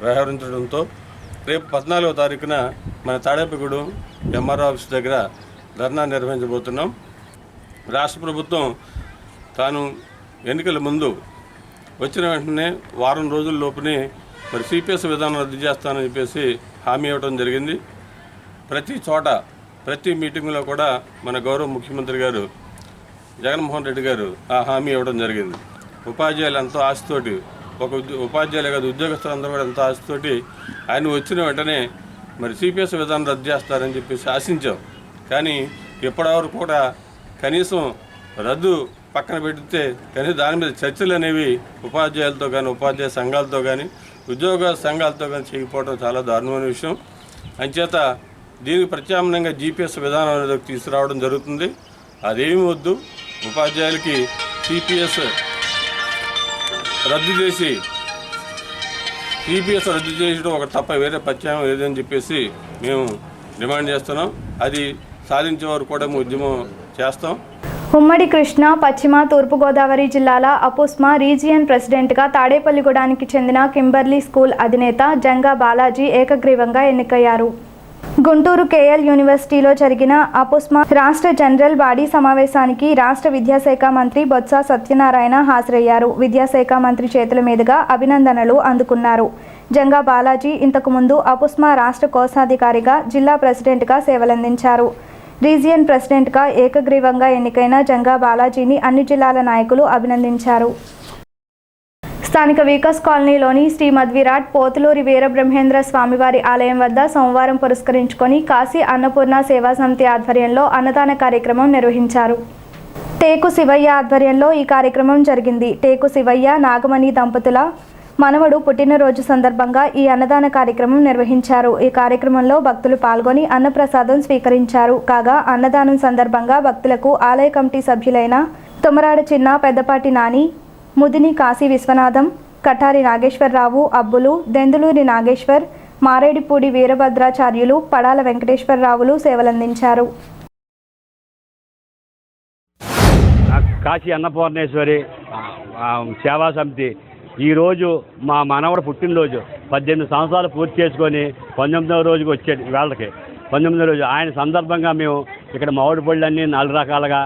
వ్యవహరించడంతో రేపు 14వ తారీఖున మన తాడేపల్లిగూడెం ఎంఆర్ఓ ఆఫీస్ దగ్గర ధర్నా నిర్వహించబోతున్నాం. రాష్ట్ర ప్రభుత్వం తాను ఎన్నికల ముందు వచ్చిన వెంటనే వారం రోజుల లోపునే మరి సిపిఎస్ విధానం రద్దు చేస్తానని చెప్పేసి హామీ ఇవ్వడం జరిగింది. ప్రతి చోట ప్రతి మీటింగ్లో కూడా మన గౌరవ ముఖ్యమంత్రి గారు జగన్మోహన్ రెడ్డి గారు ఆ హామీ ఇవ్వడం జరిగింది. ఉపాధ్యాయులు ఎంతో ఆశతోటి, ఒక ఉపాధ్యాయులే కాదు ఉద్యోగస్తులందరూ కూడా ఎంతో ఆశతోటి ఆయన వచ్చిన వెంటనే మరి సిపిఎస్ విధానం రద్దు చేస్తారని చెప్పేసి ఆశించాం. కానీ ఇప్పటివరకు కూడా కనీసం రద్దు పక్కన పెడితే కనీసం దాని మీద చర్చలు అనేవి ఉపాధ్యాయులతో కానీ ఉపాధ్యాయ సంఘాలతో కానీ ఉద్యోగ సంఘాలతో కానీ చేయకపోవడం చాలా దారుణమైన విషయం. అంచేత దీనికి ప్రత్యామ్నాయంగా జీపీఎస్ విధానం అనేది తీసుకురావడం జరుగుతుంది. అదేమి వద్దు, ఉపాధ్యాయులకి సిపిఎస్ రద్దు చేయడం ఒక తప్ప వేరే ప్రత్యామ్నాయం లేదని చెప్పేసి మేము డిమాండ్ చేస్తున్నాం. అది సాధించే వరకు కూడా మేము ఉద్యమం చేస్తాం. ఉమ్మడి కృష్ణా, పశ్చిమ, తూర్పుగోదావరి జిల్లాల అపుస్మా రీజియన్ ప్రెసిడెంట్గా తాడేపల్లిగూడానికి చెందిన కింబర్లీ స్కూల్ అధినేత జంగా బాలాజీ ఏకగ్రీవంగా ఎన్నికయ్యారు. గుంటూరు కేఎల్ యూనివర్సిటీలో జరిగిన అపుస్మా రాష్ట్ర జనరల్ బాడీ సమావేశానికి రాష్ట్ర విద్యాశాఖ మంత్రి బొత్స సత్యనారాయణ హాజరయ్యారు. విద్యాశాఖ మంత్రి చేతుల మీదుగా అభినందనలు అందుకున్నారు. జంగా బాలాజీ ఇంతకుముందు అపుస్మా రాష్ట్ర కోశాధికారిగా, జిల్లా ప్రెసిడెంట్గా సేవలందించారు. రీజియన్ ప్రెసిడెంట్గా ఏకగ్రీవంగా ఎన్నికైన జంగా బాలాజీని అన్ని జిల్లాల నాయకులు అభినందించారు. స్థానిక వీకస్ కాలనీలోని శ్రీ మధ్విరాట్ పోతులూరి వీరబ్రహ్మేంద్ర స్వామివారి ఆలయం వద్ద సోమవారం పురస్కరించుకొని కాశీ అన్నపూర్ణ సేవా సమితి ఆధ్వర్యంలో అన్నదాన కార్యక్రమం నిర్వహించారు. టేకు శివయ్య ఆధ్వర్యంలో ఈ కార్యక్రమం జరిగింది. టేకు శివయ్య, నాగమణి దంపతుల మనవడు పుట్టినరోజు సందర్భంగా ఈ అన్నదాన కార్యక్రమం నిర్వహించారు. ఈ కార్యక్రమంలో భక్తులు పాల్గొని అన్నప్రసాదం స్వీకరించారు. కాగా అన్నదానం సందర్భంగా భక్తులకు ఆలయ కమిటీ సభ్యులైన తుమ్మరాడ చిన్న, పెద్దపాటి నాని, ముదిని కాశీ విశ్వనాథం, కటారి నాగేశ్వరరావు, అబ్బులు, దెందులూరి నాగేశ్వర్, మారేడిపూడి వీరభద్రాచార్యులు, పడాల వెంకటేశ్వరరావులు సేవలందించారు. కాశీ అన్నపూర్ణేశ్వరి సేవా సమితి ఈరోజు మా మనవడు పుట్టినరోజు 18 సంవత్సరాలు పూర్తి చేసుకొని 19వ రోజుకి వచ్చాడు. వాళ్ళకి 19వ రోజు ఆయన సందర్భంగా మేము ఇక్కడ మామిడి పళ్ళన్నీ 4 రకాలుగా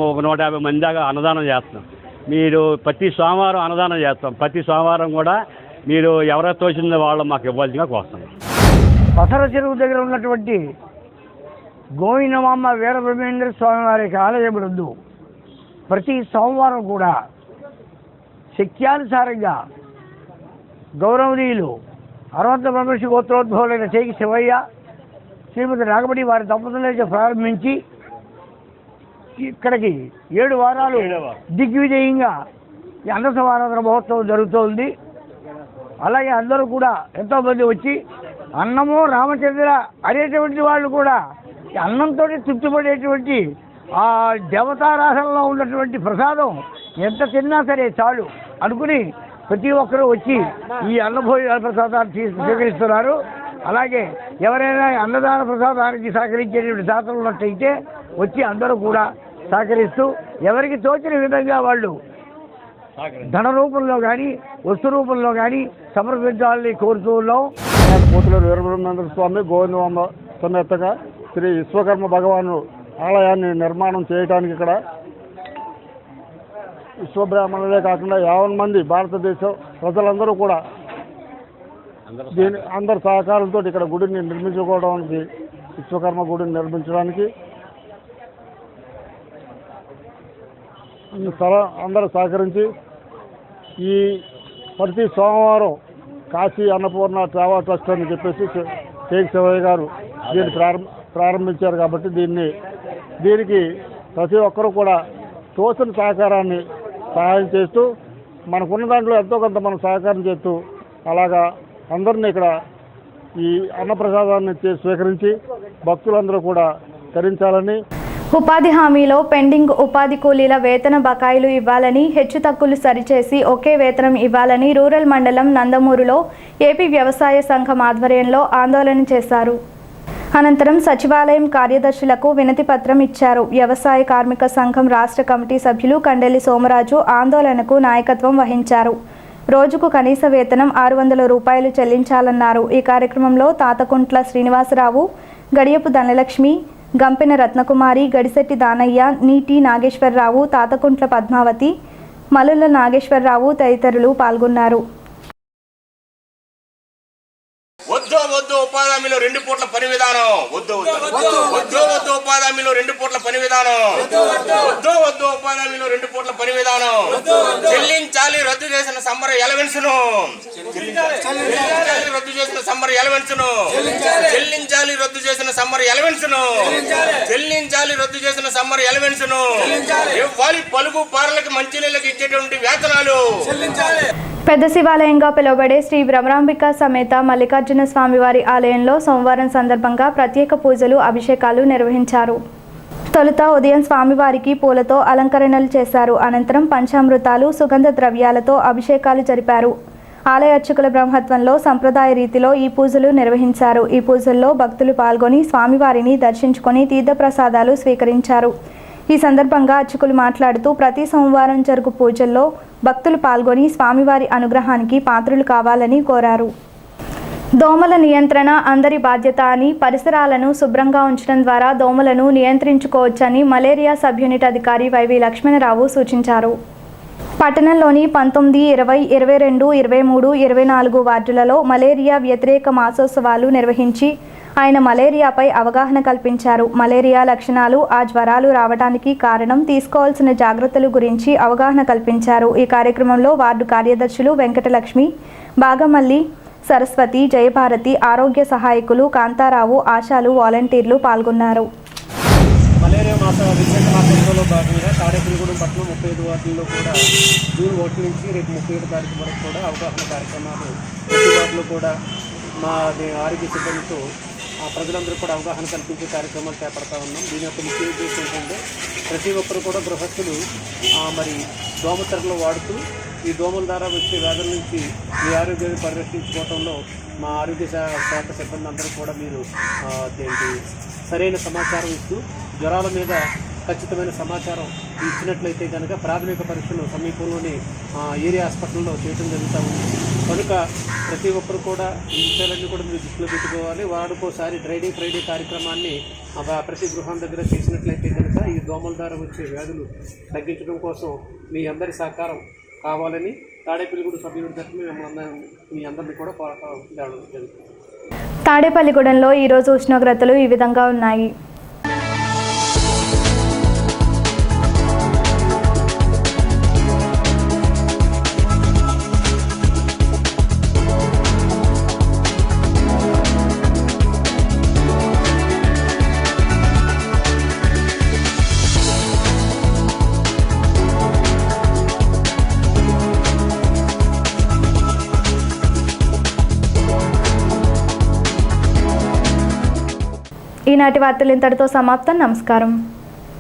ఒక 150 మంది దాకా అన్నదానం చేస్తున్నాం. మీరు ప్రతి సోమవారం అన్నదానం చేస్తాం. ప్రతి సోమవారం కూడా మీరు ఎవరైతే తోచిందో వాళ్ళు మాకు ఇవ్వాల్సిందిగా కోస్తున్నాం. పసర చెరువు దగ్గర ఉన్నటువంటి గోవిందమాంబ వీరబ్రహ్మేంద్ర స్వామి వారికి ఆలయం నందు ప్రతి సోమవారం కూడా శక్త్యానుసారంగా గౌరవనీయులు అరవంత బ్రహ్మర్షి గోత్రోద్భవులైన చేకి శివయ్య, శ్రీమతి నాగమణి వారి దంపతులైతే ప్రారంభించి ఇక్కడికి 7 వారాలు దిగ్విజయంగా ఈ అన్న సమారాధన మహోత్సవం జరుగుతోంది. అలాగే అందరూ కూడా ఎంతోమంది వచ్చి అన్నము రామచంద్ర అనేటువంటి వాళ్ళు కూడా ఈ అన్నంతో తృప్తిపడేటువంటి ఆ దేవతారాధనలో ఉన్నటువంటి ప్రసాదం ఎంత తిన్నా సరే చాలు అనుకుని ప్రతి ఒక్కరూ వచ్చి ఈ అన్నభోజన ప్రసాదాన్ని స్వీకరిస్తున్నారు. అలాగే ఎవరైనా అన్నదాన ప్రసాదానికి సహకరించేటువంటి దాతలు ఉన్నట్టయితే వచ్చి అందరూ కూడా సహకరిస్తూ ఎవరికి తోచిన విధంగా వాళ్ళు ధన రూపంలో కానీ వస్తు రూపంలో కానీ సమర్పించాలని కోరుతూ ఉన్నాం. పోతులూరు వీరబ్రహ్మేంద్ర స్వామి గోవిందమాంబ సమేతగా శ్రీ విశ్వకర్మ భగవాను ఆలయాన్ని నిర్మాణం చేయడానికి ఇక్కడ విశ్వబ్రాహ్మణులే కాకుండా 50 మంది భారతదేశం ప్రజలందరూ కూడా అందరి సహకారంతో ఇక్కడ గుడిని నిర్మించుకోవడానికి, విశ్వకర్మ గుడిని నిర్మించడానికి అందరూ సహకరించి ఈ ప్రతి సోమవారం కాశీ అన్నపూర్ణ ట్రావెల్ ట్రస్ట్ అని చెప్పేసి షేక్ శివయ్య గారు దీన్ని ప్రారంభించారు. కాబట్టి దీనికి ప్రతి ఒక్కరూ కూడా తోచిన సహకారాన్ని సహాయం చేస్తూ మనకున్న దాంట్లో ఎంతో కొంత మనం సహకారం చేస్తూ అలాగా అందరినీ ఇక్కడ ఈ అన్నప్రసాదాన్ని స్వీకరించి భక్తులందరూ కూడా తరించాలని, ఉపాధి హామీలో పెండింగ్ ఉపాధి కూలీల వేతన బకాయిలు ఇవ్వాలని, హెచ్చుతగ్గులు సరిచేసి ఒకే వేతనం ఇవ్వాలని రూరల్ మండలం నందమూరులో ఏపీ వ్యవసాయ సంఘం ఆధ్వర్యంలో ఆందోళన చేశారు. అనంతరం సచివాలయం కార్యదర్శులకు వినతి పత్రం ఇచ్చారు. వ్యవసాయ కార్మిక సంఘం రాష్ట్ర కమిటీ సభ్యులు కండెలి సోమరాజు ఆందోళనకు నాయకత్వం వహించారు. రోజుకు కనీస వేతనం 600 రూపాయలు చెల్లించాలన్నారు. ఈ కార్యక్రమంలో తాతకుంట్ల శ్రీనివాసరావు, గడియపు ధనలక్ష్మి, గంపెన రత్నకుమారి, గడిశెట్టి దానయ్య, నీటి నాగేశ్వరరావు, తాతకుంట్ల పద్మావతి, మల్లుల నాగేశ్వరరావు తదితరులు పాల్గొన్నారు. వద్దు ఉపాధి హామీలో 2 పూట్ల పని విధానం వద్దు ఉపాధి హామీలో 2 పూట్ల పని విధానం వద్దు ఉపాధి హామీలో 2 పూట్ల పని విధానం చెల్లించాలి రద్దు చేసిన సమ్మర్ ఎలవెన్స్ ను రద్దు చేసిన సమ్మర్ ఎలవెన్స్ ను చెల్లించాలి రద్దు చేసిన సమ్మర్ ఎలవెన్స్ ను చెల్లించాలి రద్దు చేసిన సమ్మర్ ఎలవెన్స్ ను ఇవ్వాలి పలుకు పారలకు మంచినీళ్ళకి ఇచ్చేటువంటి వేతనాలు పెద్ద శివాలయంగా పిలువబడే శ్రీ భ్రమరాంబిక సమేత మల్లికార్జున స్వామివారి ఆలయంలో సోమవారం సందర్భంగా ప్రత్యేక పూజలు, అభిషేకాలు నిర్వహించారు. తొలుత ఉదయం స్వామివారికి పూలతో అలంకరణలు చేశారు. అనంతరం పంచామృతాలు, సుగంధ ద్రవ్యాలతో అభిషేకాలు జరిపారు. ఆలయ అర్చకుల బ్రహ్మత్వంలో సంప్రదాయ రీతిలో ఈ పూజలు నిర్వహించారు. ఈ పూజల్లో భక్తులు పాల్గొని స్వామివారిని దర్శించుకొని తీర్థప్రసాదాలు స్వీకరించారు. ఈ సందర్భంగా అర్చకులు మాట్లాడుతూ ప్రతి సోమవారం జరుగు పూజల్లో భక్తులు పాల్గొని స్వామివారి అనుగ్రహానికి పాత్రులు కావాలని కోరారు. దోమల నియంత్రణ అందరి బాధ్యత అని, పరిసరాలను శుభ్రంగా ఉంచడం ద్వారా దోమలను నియంత్రించుకోవచ్చని మలేరియా సబ్ యూనిట్ అధికారి వైవి లక్ష్మణరావు సూచించారు. పట్టణంలోని 19, 20, 22, 23, 24 వార్డులలో మలేరియా వ్యతిరేక మాసోత్సవాలు నిర్వహించి ఆయన మలేరియాపై అవగాహన కల్పించారు. మలేరియా లక్షణాలు, ఆ జ్వరాలు రావడానికి కారణం, తీసుకోవాల్సిన జాగ్రత్తల గురించి అవగాహన కల్పించారు. ఈ కార్యక్రమంలో వార్డు కార్యదర్శులు వెంకటలక్ష్మి, బాగమల్లి, సరస్వతి, జయభారతి, ఆరోగ్య సహాయకులు కాంతారావు, ఆశాలు, వాలంటీర్లు పాల్గొన్నారు. మలేరియా వ్యతిరేక మాసంలో భాగంగా తాడేపల్లిగూడెం పట్టణం 35 వార్డుల్లో కూడా జూన్ 1 నుంచి రేపు 37 తారీఖు వరకు కూడా అవగాహన కార్యక్రమాలు ప్రతి వార్డులో కూడా మా ఆరోగ్య సిబ్బందితో ప్రజలందరూ కూడా అవగాహన కల్పించే కార్యక్రమాలు చేపడతా ఉన్నాం. దీని యొక్క ముఖ్య ఉద్దేశం ఏంటంటే ప్రతి ఒక్కరు కూడా గృహస్థులు మరి దోమతెరలు వాడుతూ ఈ దోమల ద్వారా వచ్చే వ్యాధుల నుంచి మీ ఆరోగ్యాన్ని పరిరక్షించుకోవడంలో మా ఆరోగ్య శాఖ సిబ్బంది అందరూ కూడా మీరు సరైన సమాచారం ఇస్తూ జ్వరాల మీద ఖచ్చితమైన సమాచారం ఇచ్చినట్లయితే కనుక ప్రాథమిక పరీక్షలు సమీపంలోని ఏరియా హాస్పిటల్లో చేయడం జరుగుతూ ఉంది. కనుక ప్రతి ఒక్కరు కూడా ఈ విషయాలన్నీ కూడా మీరు దృష్టిలో పెట్టుకోవాలి. వారానికోసారి డ్రైడే ఫ్రైడే కార్యక్రమాన్ని ప్రతి గృహం దగ్గర చేసినట్లయితే కనుక ఈ దోమల ద్వారా వచ్చే వ్యాధులు తగ్గించడం కోసం మీ అందరి సహకారం కావాలని తాడేపల్లిగూడెం సభ్యుడి తరఫున మీ అందరినీ కూడా తేవడం జరుగుతుంది. తాడేపల్లిగూడెంలో ఈరోజు ఉష్ణోగ్రతలు ఈ విధంగా ఉన్నాయి. ఈనాటి వార్తలు ఇంతటితో సమాప్తం. నమస్కారం.